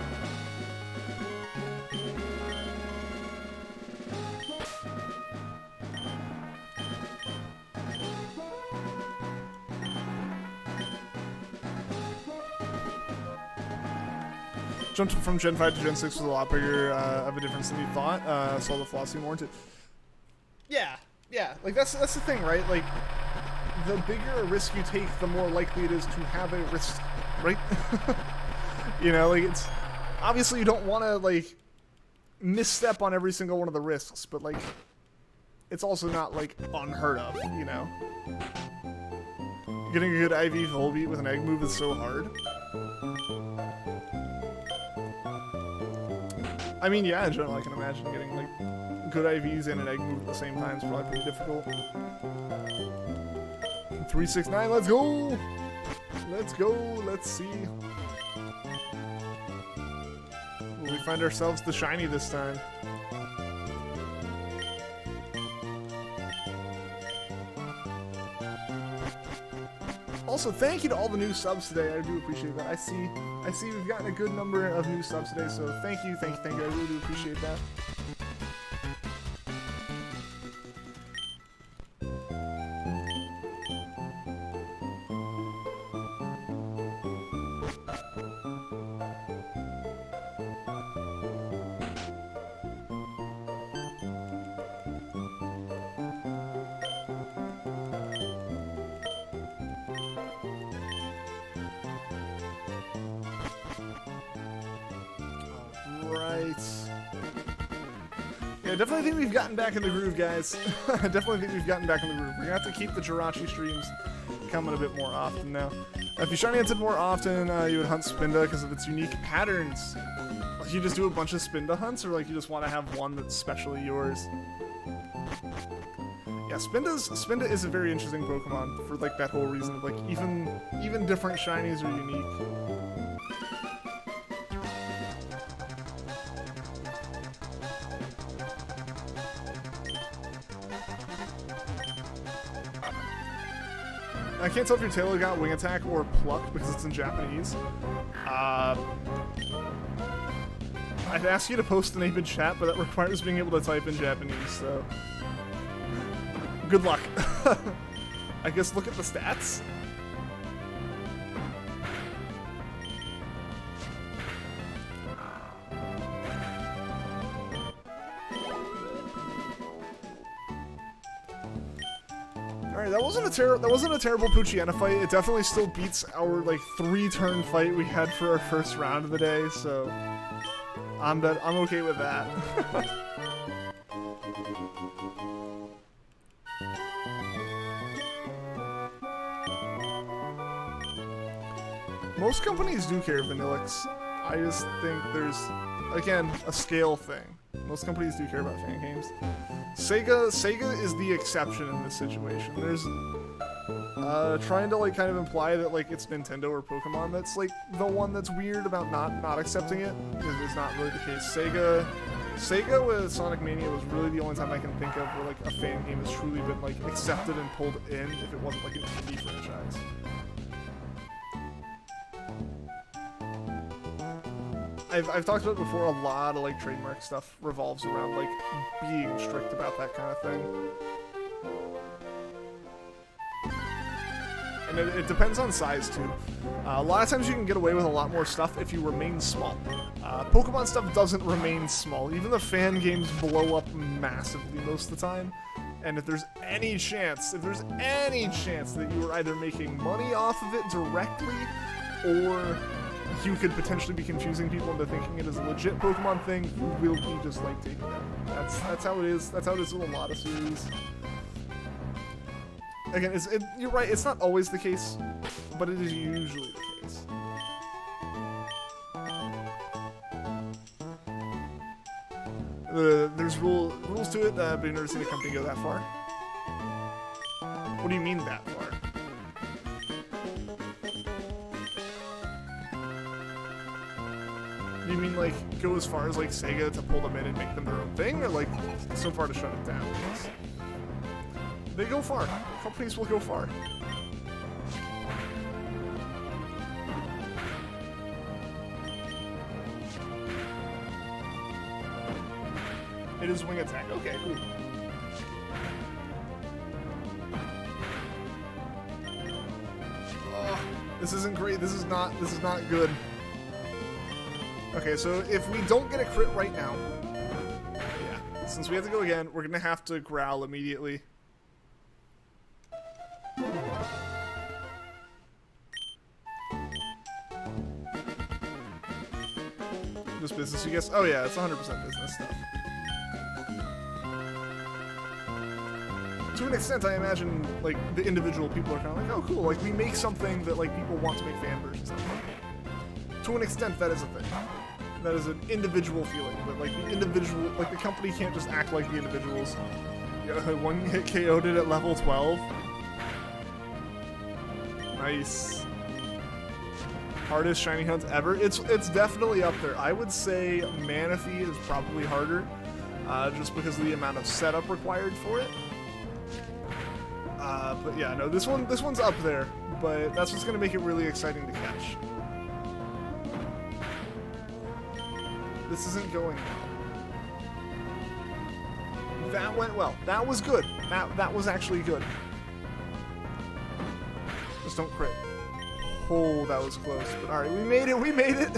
Jumped from Gen 5 to Gen 6 was a lot bigger of a difference than you thought. Saw the flossing warranted. Yeah, like that's the thing, right? Like, the bigger a risk you take, the more likely it is to have a risk, right? You know, like, it's obviously you don't want to like misstep on every single one of the risks, but like, it's also not like unheard of, you know. Getting a good IV Volbeat with an egg move is so hard. I mean, yeah, in general, I can imagine getting, like, good IVs and an egg move at the same time is probably pretty difficult. 369, let's go! Let's go, let's see. Will we find ourselves the shiny this time? Also, thank you to all the new subs today. I do appreciate that. I see we've gotten a good number of new subs today, so thank you. I really do appreciate that. I definitely think we've gotten back in the groove, guys. I definitely think we've gotten back in the groove. We're gonna have to keep the Jirachi streams coming a bit more often now. If you shiny hunted more often, you would hunt Spinda because of its unique patterns. Like, you just do a bunch of Spinda hunts, or like you just want to have one that's specially yours. Yeah, Spinda is a very interesting Pokemon for like that whole reason of like even different shinies are unique. I can't tell if your Taillow got Wing Attack or Pluck because it's in Japanese. I'd ask you to post the name in chat, but that requires being able to type in Japanese, so... Good luck. I guess look at the stats. Alright, that wasn't a terrible Poochyena fight. It definitely still beats our like 3-turn fight we had for our first round of the day, so I'm okay with that. Most companies do care, Vanillix. I just think there's, again, a scale thing. Most companies do care about fan games. Sega is the exception in this situation. There's trying to like kind of imply that like it's Nintendo or Pokemon that's like the one that's weird about not accepting it. It's not really the case. Sega with Sonic Mania was really the only time I can think of where like a fan game has truly been like accepted and pulled in if it wasn't like an indie franchise. I've talked about it before, a lot of like trademark stuff revolves around like being strict about that kind of thing. And it depends on size too. A lot of times you can get away with a lot more stuff if you remain small. Pokemon stuff doesn't remain small. Even the fan games blow up massively most of the time. And if there's any chance that you are either making money off of it directly, or you could potentially be confusing people into thinking it is a legit Pokemon thing, you will be just like taken down. That's how it is. That's how it is with a lot of series. Again, you're right. It's not always the case, but it is usually the case. There's rules to it, but you've never seen a company go that far. What do you mean that far? Do you mean like go as far as like Sega to pull them in and make them their own thing, or like so far to shut it down? Yes. They go far. Companies will go far. It is Wing Attack. Okay, cool. Oh, this isn't great. This is not good. Okay, so if we don't get a crit right now, yeah, since we have to go again, we're gonna have to growl immediately. Just business, you guess? Oh yeah, it's 100% business stuff. To an extent, I imagine, like, the individual people are kind of like, oh cool, like, we make something that, like, people want to make fan versions of. To an extent, that is a thing. That is an individual feeling, but, like, the individual, like, the company can't just act like the individuals. One hit KO'd it at level 12. Nice. Hardest shiny hunt ever? It's definitely up there. I would say Manaphy is probably harder, just because of the amount of setup required for it. But yeah, no, this one's up there, but that's what's gonna make it really exciting to catch. This isn't going well. That went well. That was good. That was actually good. Just don't crit. Oh, that was close. But alright, we made it. We made it.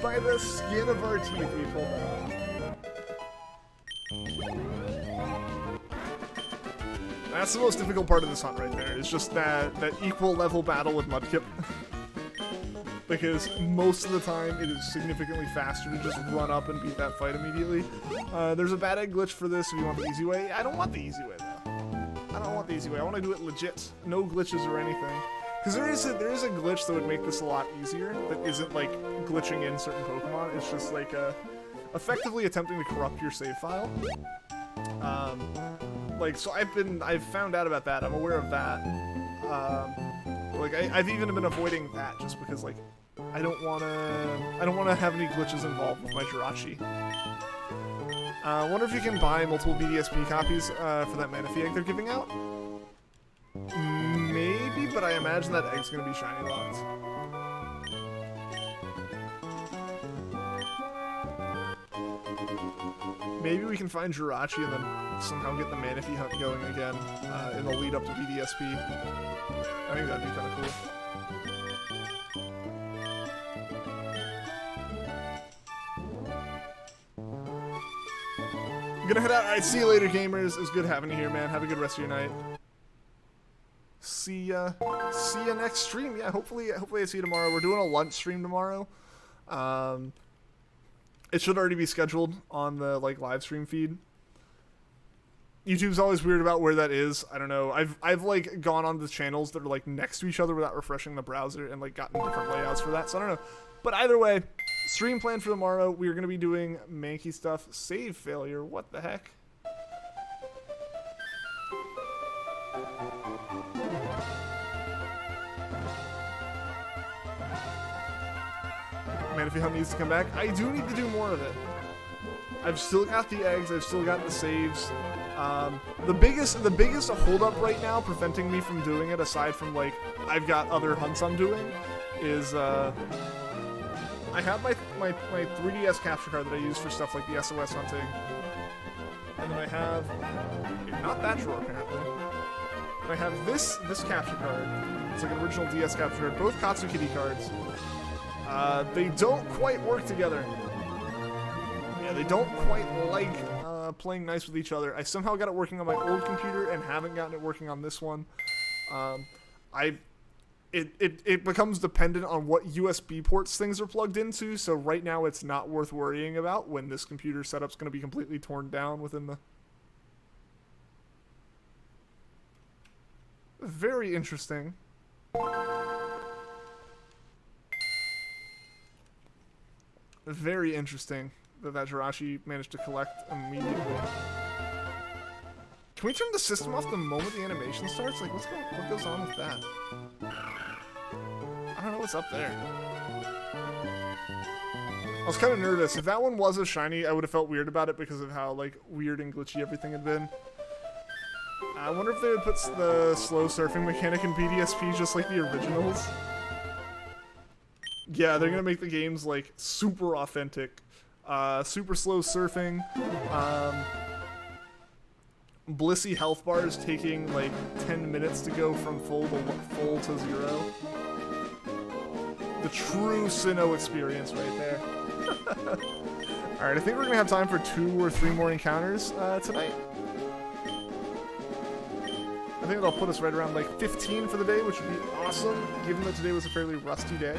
By the skin of our teeth, we pulled that off. That's the most difficult part of this hunt right there. It's just that equal level battle with Mudkip. because most of the time it is significantly faster to just run up and beat that fight immediately. There's a bad egg glitch for this if you want the easy way. I don't want the easy way though. I don't want the easy way. I want to do it legit. No glitches or anything. Because there is a glitch that would make this a lot easier that isn't like glitching in certain Pokemon. It's just like effectively attempting to corrupt your save file. Like, so I've found out about that. I'm aware of that. Like I've even been avoiding that just because like I don't wanna have any glitches involved with my Jirachi. I wonder if you can buy multiple BDSP copies for that Manaphy egg they're giving out. Maybe, but I imagine that egg's gonna be shiny locked. Maybe we can find Jirachi and then somehow get the Manaphy hunt going again in the lead up to BDSP. I think that'd be kind of cool. I'm gonna head out. Alright, see you later, gamers. It was good having you here, man. Have a good rest of your night. See ya next stream. Yeah, hopefully I see you tomorrow. We're doing a lunch stream tomorrow. It should already be scheduled on the like live stream feed. YouTube's always weird about where that is. I don't know. I've like gone on the channels that are like next to each other without refreshing the browser and like gotten different layouts for that. So I don't know. But either way, stream plan for tomorrow. We are going to be doing Mankey stuff. Save failure. What the heck? Manaphy Hunt needs to come back. I do need to do more of it. I've still got the eggs. I've still got the saves. The biggest holdup right now preventing me from doing it, aside from like I've got other hunts I'm doing, is I have my 3DS capture card that I use for stuff like the SOS hunting, and then I have not that drawer apparently. And I have this capture card. It's like an original DS capture card. Both Katsukity cards. They don't quite work together. Yeah, they don't quite like playing nice with each other. I somehow got it working on my old computer and haven't gotten it working on this one. It becomes dependent on what USB ports things are plugged into, so right now it's not worth worrying about when this computer setup's going to be completely torn down within the... Very interesting. Very interesting that Jirachi managed to collect immediately. Can we turn the system off the moment the animation starts? Like, what goes on with that? I don't know what's up there. I was kind of nervous. If that one was a shiny, I would have felt weird about it because of how, like, weird and glitchy everything had been. I wonder if they would put the slow surfing mechanic in PDSP just like the originals. Yeah, they're gonna make the games like super authentic, super slow surfing, Blissey health bars taking like 10 minutes to go from full to zero. The true Sinnoh experience right there. Alright, I think we're gonna have time for 2 or 3 more encounters tonight. I think that'll put us right around like 15 for the day, which would be awesome, given that today was a fairly rusty day.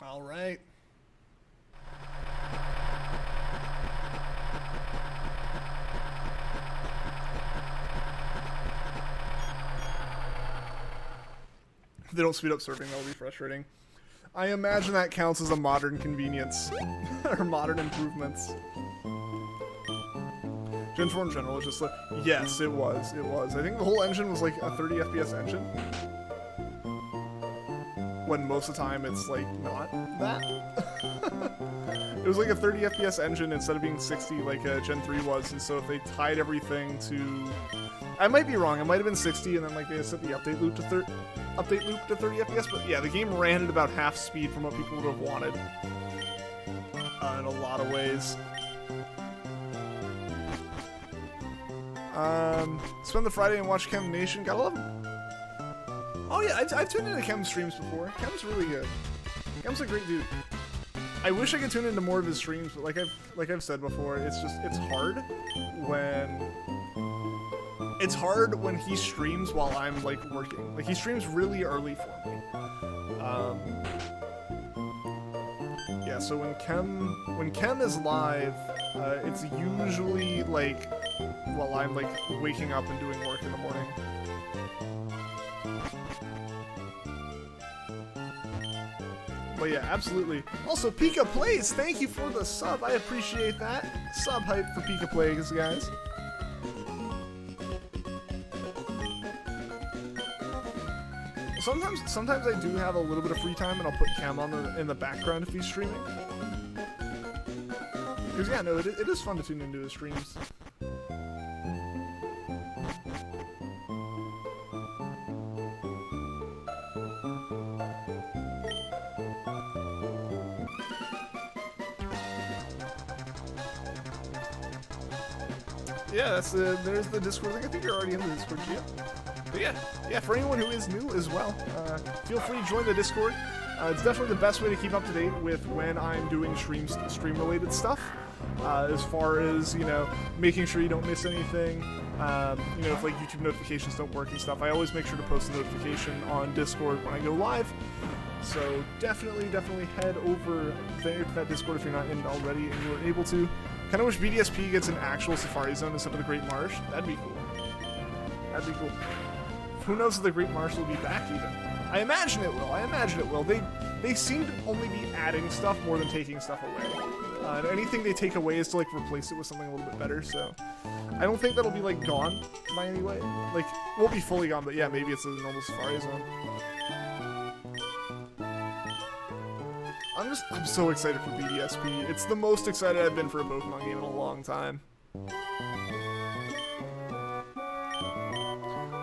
All right. If they don't speed up surfing, that'll be frustrating. I imagine that counts as a modern convenience. Or modern improvements. Gen 4 in general was just like... Yes, it was. It was. I think the whole engine was like a 30 FPS engine. When most of the time it's like not that. It was like a 30 FPS engine instead of being 60 like Gen 3 was, and so if they tied everything to... I might be wrong, it might have been 60 and then like they set the update loop to 30 FPS, but yeah, the game ran at about half speed from what people would have wanted. In a lot of ways. Spend the Friday and watch Chem Nation. Gotta love him. Oh yeah, I've tuned into Chem streams before. Chem's really good. Chem's a great dude. I wish I could tune into more of his streams, but like I've said before, it's hard when he streams while I'm like working. Like he streams really early for me. Yeah, so when Chem is live, it's usually like while I'm like waking up and doing work in the morning. But yeah, absolutely. Also, Pika Plays, thank you for the sub. I appreciate that. Sub hype for Pika Plays, guys. Sometimes I do have a little bit of free time, and I'll put Cam on in the background if he's streaming. Because yeah, no, it is fun to tune into his streams. Yeah, there's the Discord link. I think you're already in the Discord, yeah. But yeah, for anyone who is new as well, feel free to join the Discord. It's definitely the best way to keep up to date with when I'm doing stream-related stuff. As far as, you know, making sure you don't miss anything. You know, if like YouTube notifications don't work and stuff, I always make sure to post a notification on Discord when I go live. So definitely head over there to that Discord if you're not in it already and you are able to. Kind of wish BDSP gets an actual Safari Zone instead of the Great Marsh. That'd be cool. That'd be cool. Who knows if the Great Marsh will be back even? I imagine it will. They seem to only be adding stuff more than taking stuff away. And anything they take away is to like replace it with something a little bit better. So I don't think that'll be like gone by any way. Like won't be fully gone, but yeah, maybe it's a normal Safari Zone. I'm so excited for BDSP. It's the most excited I've been for a Pokemon game in a long time.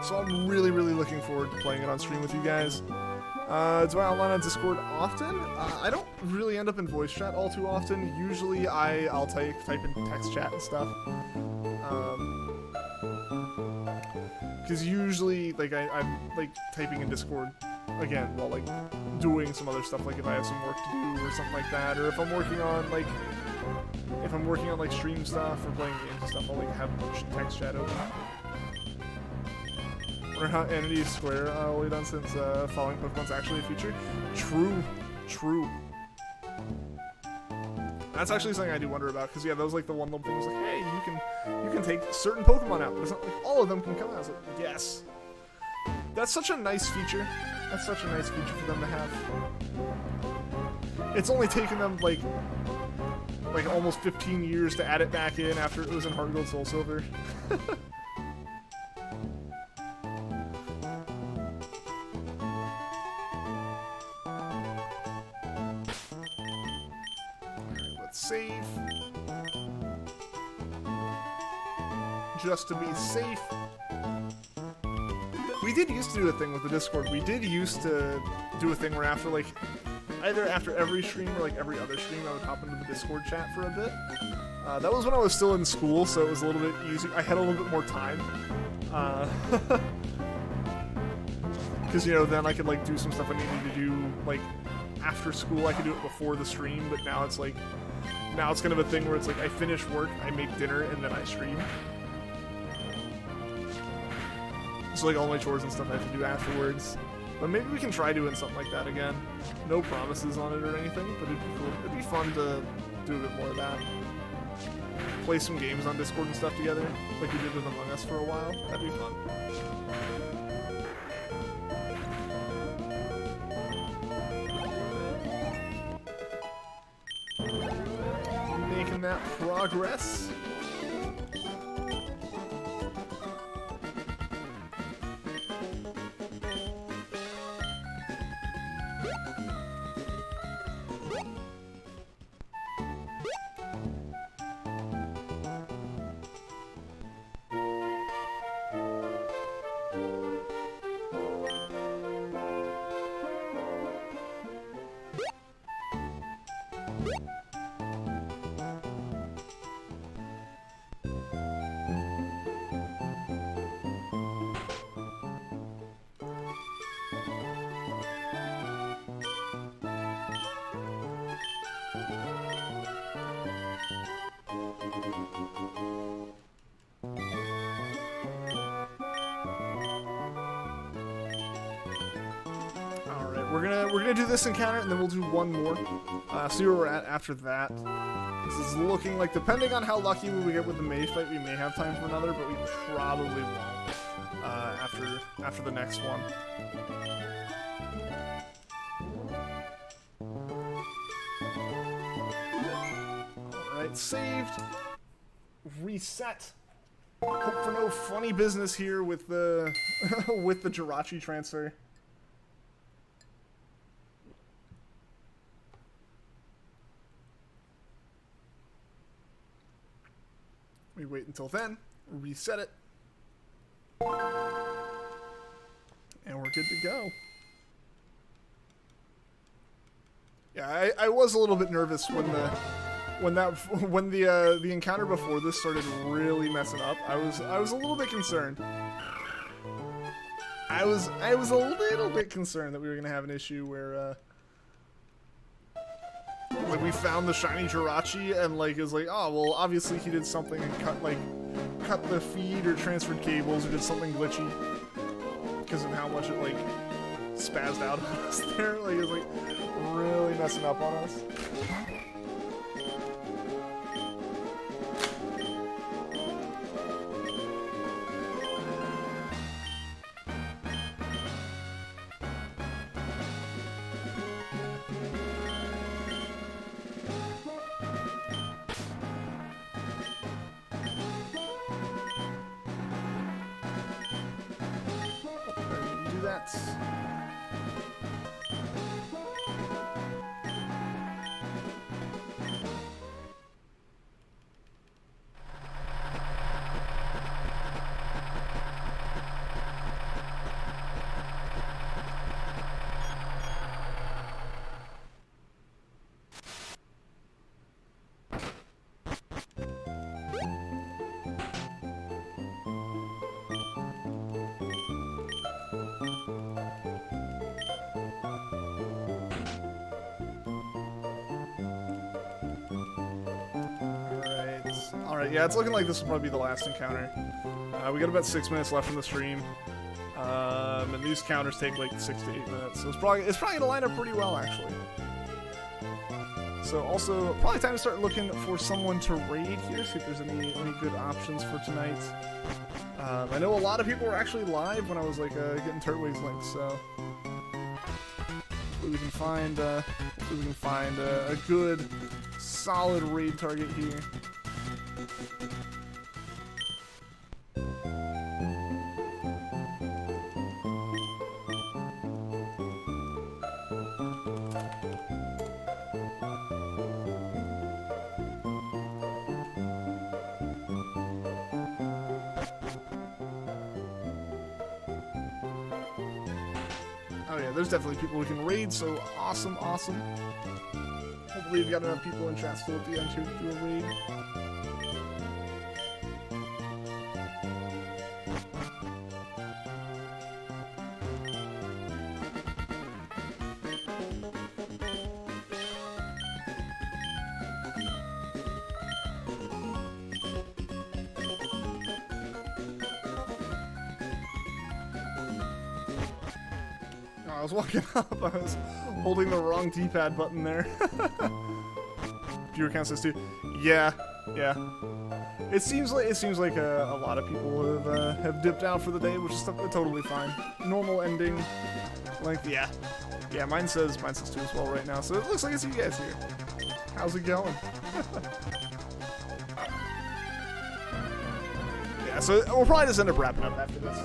So I'm really looking forward to playing it on stream with you guys. Do I online on Discord often? I don't really end up in voice chat all too often. Usually I'll type in text chat and stuff. Because usually like I'm like typing in Discord again while like doing some other stuff, like if I have some work to do or something like that, or if I'm working on like stream stuff or playing games and stuff, I'll like have text chat open. Wonder how Entity Square only done since following Pokemon's actually a feature. True. That's actually something I do wonder about, because yeah, that was like the one little thing was like, hey, you can take certain Pokemon out, but it's not like all of them can come out. I was like, yes. That's such a nice feature. That's such a nice feature for them to have. It's only taken them like almost 15 years to add it back in after it was in Heart Gold Soul Silver. Save. Just to be safe. We did used to do a thing with the Discord. We did used to do a thing where after like, either after every stream or like every other stream, I would hop into the Discord chat for a bit. That was when I was still in school, so it was a little bit easier. I had a little bit more time. Because, you know, then I could like do some stuff I needed to do like after school. I could do it before the stream, but now it's like, now it's kind of a thing where it's like I finish work, I make dinner, and then I stream. So like all my chores and stuff I have to do afterwards. But maybe we can try doing something like that again. No promises on it or anything, but it'd be cool. It'd be fun to do a bit more of that. Play some games on Discord and stuff together, like we did with Among Us for a while. That'd be fun. Making that progress. we're gonna do this encounter, and then we'll do one more. See where we're at after that. This is looking like, depending on how lucky we get with the May fight, we may have time for another, but we probably won't after the next one. All right, saved. Reset. Hope for no funny business here with the with the Jirachi transfer. We wait until then, reset it, and we're good to go. Yeah, I was a little bit nervous when the encounter before this started really messing up. I was a little bit concerned. I was a little bit concerned that we were gonna have an issue where like we found the shiny Jirachi and like it was like, oh well, obviously he did something and cut the feed or transferred cables or did something glitchy because of how much it like spazzed out on us there. Like it was like really messing up on us. Alright, yeah, it's looking like this will probably be the last encounter. We got about 6 minutes left in the stream. And these counters take like 6 to 8 minutes. So it's probably gonna line up pretty well, actually. So also, probably time to start looking for someone to raid here, see if there's any good options for tonight. I know a lot of people were actually live when I was like getting Turtwig's links, so hopefully we can find a good, solid raid target here. Oh yeah, there's definitely people who can raid, so awesome, awesome. Hopefully we've got enough people in chat still at the end here to do a raid. I was walking up, I was holding the wrong D-pad button there. Viewer count says 2. Yeah. It seems like a lot of people have dipped out for the day, which is totally fine. Normal ending. Like yeah, mine says 2 as well right now. So it looks like it's you guys here. How's it going? Yeah, so we'll probably just end up wrapping up after this.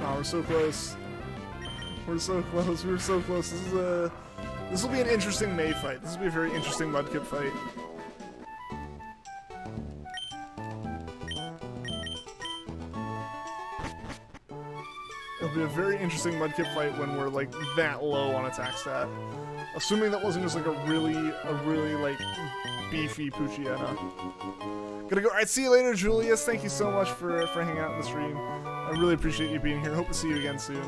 Oh, we're so close. We're so close. We were so close. This will be an interesting May fight. This will be a very interesting Mudkip fight. It'll be a very interesting Mudkip fight when we're like that low on attack stat. Assuming that wasn't just like a really like beefy Poochyena. Gonna go. Alright, see you later, Julius. Thank you so much for hanging out in the stream. I really appreciate you being here. Hope to see you again soon.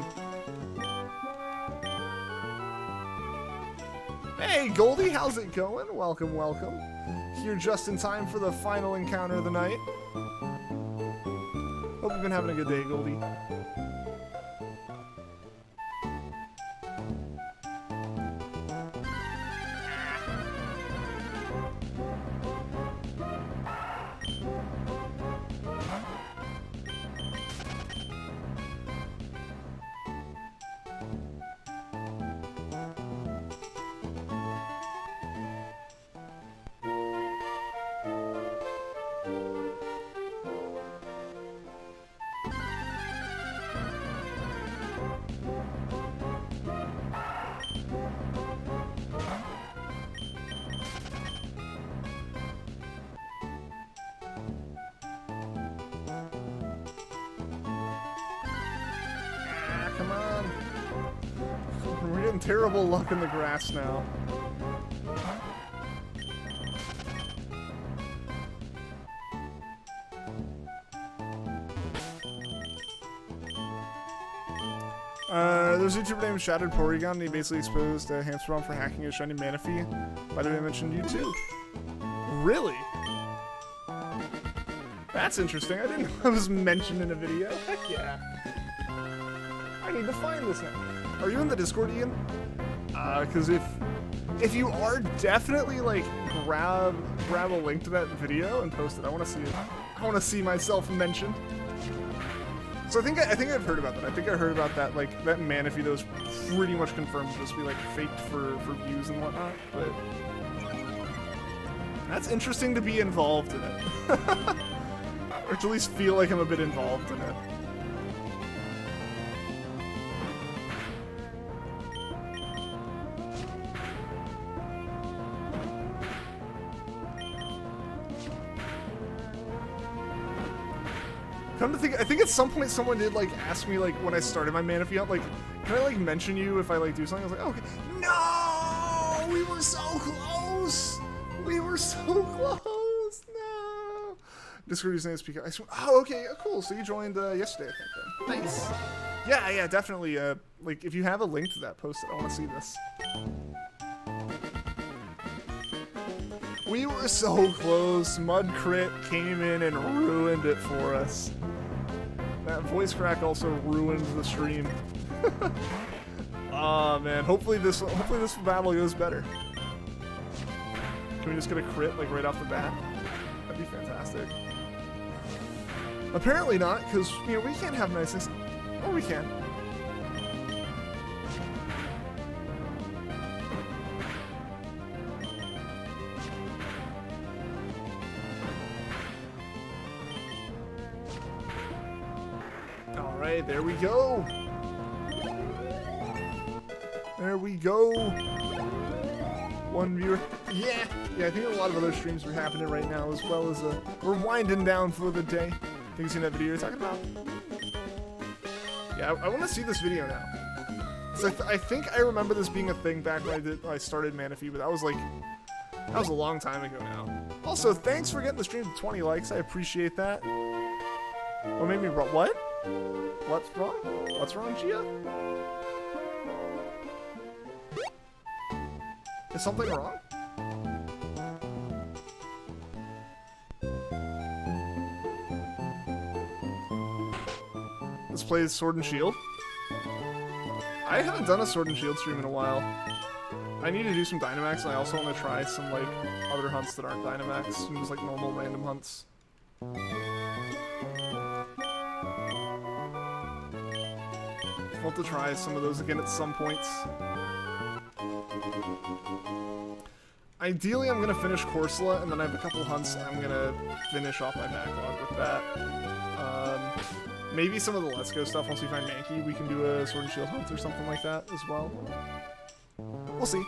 Hey, Goldie, how's it going? Welcome, welcome. Here just in time for the final encounter of the night. Hope you've been having a good day, Goldie. Come on. We're getting terrible luck in the grass now. There's a YouTuber named Shattered Porygon, and he basically exposed Hamster Bomb for hacking a shiny Manaphy. By the way, I mentioned you too. Really? That's interesting. I didn't know I was mentioned in a video. Heck yeah. I need to find this now. Are you in the Discord, Ian? Because if you are, definitely like grab a link to that video and post it. I want to see it. I want to see myself mentioned. So I think I've heard about that. I think I heard about that, like that Manaphy that was pretty much confirmed to just be like faked for views and whatnot. But that's interesting to be involved in it, or to at least feel like I'm a bit involved in it. Come to think, I think at some point someone did like ask me like when I started my Manaphy hunt, like, can I like mention you if I like do something? I was like, oh, okay. No, we were so close. We were so close. No. Discord username speaker. Oh, okay, cool. So you joined yesterday, I think. Then. Nice. Yeah, definitely. Like if you have a link to that, post it. I want to see this. We were so close. Mud Crit came in and ruined it for us. That voice crack also ruined the stream. Aw, man. Hopefully this battle goes better. Can we just get a crit like right off the bat? That'd be fantastic. Apparently not, because you know we can't have nice things. Or we can. Alright, there we go. There we go. One viewer. Yeah, I think a lot of other streams are happening right now, as well as we're winding down for the day. Think you've seen that video you're talking about? Yeah, I want to see this video now. So I think I remember this being a thing back when I started Manaphy, but that was a long time ago now. Also, thanks for getting the stream to 20 likes. I appreciate that. What made me wrong? What? What's wrong? What's wrong, Gia? Is something wrong? Let's play Sword and Shield. I haven't done a Sword and Shield stream in a while. I need to do some Dynamax, and I also want to try some like other hunts that aren't Dynamax, some just like normal random hunts. I'll have to try some of those again at some points. Ideally, I'm going to finish Corsola, and then I have a couple hunts I'm going to finish off my backlog with that. Maybe some of the Let's Go stuff, once we find Mankey, we can do a Sword and Shield hunt or something like that as well. We'll see.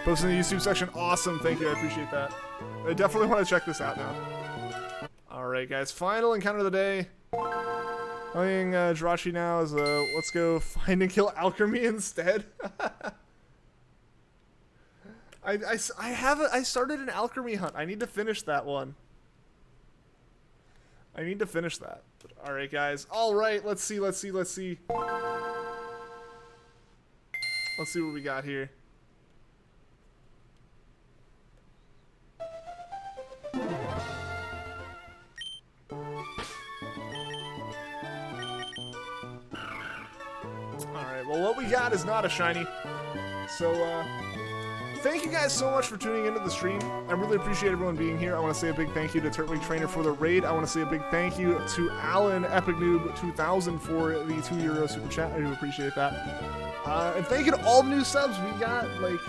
Post in the YouTube section. Awesome, thank you, I appreciate that. I definitely want to check this out now. Alright guys, final encounter of the day. Playing Jirachi now is let's go find and kill Alchemy instead. I started an Alchemy hunt. I need to finish that one. I need to finish that. Alright guys. Alright, let's see. Let's see what we got here. Alright, well, what we got is not a shiny. So, thank you guys so much for tuning into the stream. I really appreciate everyone being here. I want to say a big thank you to Turtwig Trainer for the raid. I want to say a big thank you to Alan Epic Noob 2000 for the €2 super chat. I do appreciate that. And thank you to all the new subs. We got like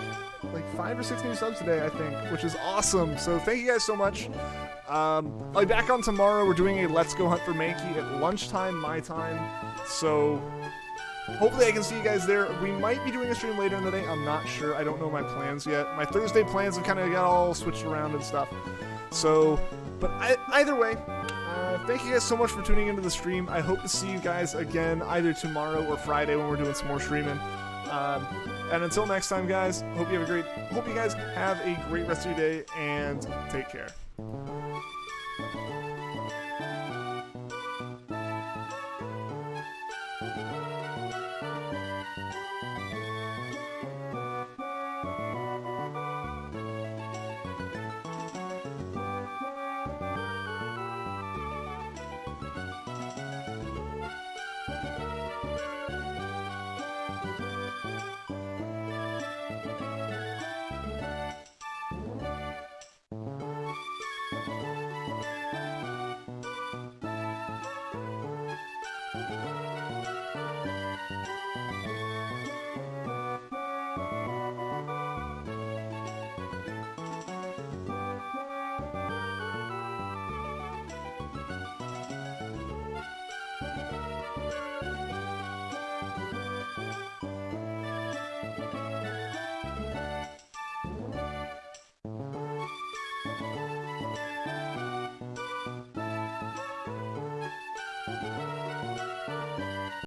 5 or 6 new subs today, I think, which is awesome. So thank you guys so much. I'll be back on tomorrow. We're doing a Let's Go Hunt for Mankey at lunchtime, my time. So hopefully I can see you guys there. We might be doing a stream later in the day. I'm not sure. I don't know my plans yet. My Thursday plans have kind of got all switched around and stuff. So, but either way, thank you guys so much for tuning into the stream. I hope to see you guys again either tomorrow or Friday when we're doing some more streaming. And until next time, guys, hope you guys have a great rest of your day and take care.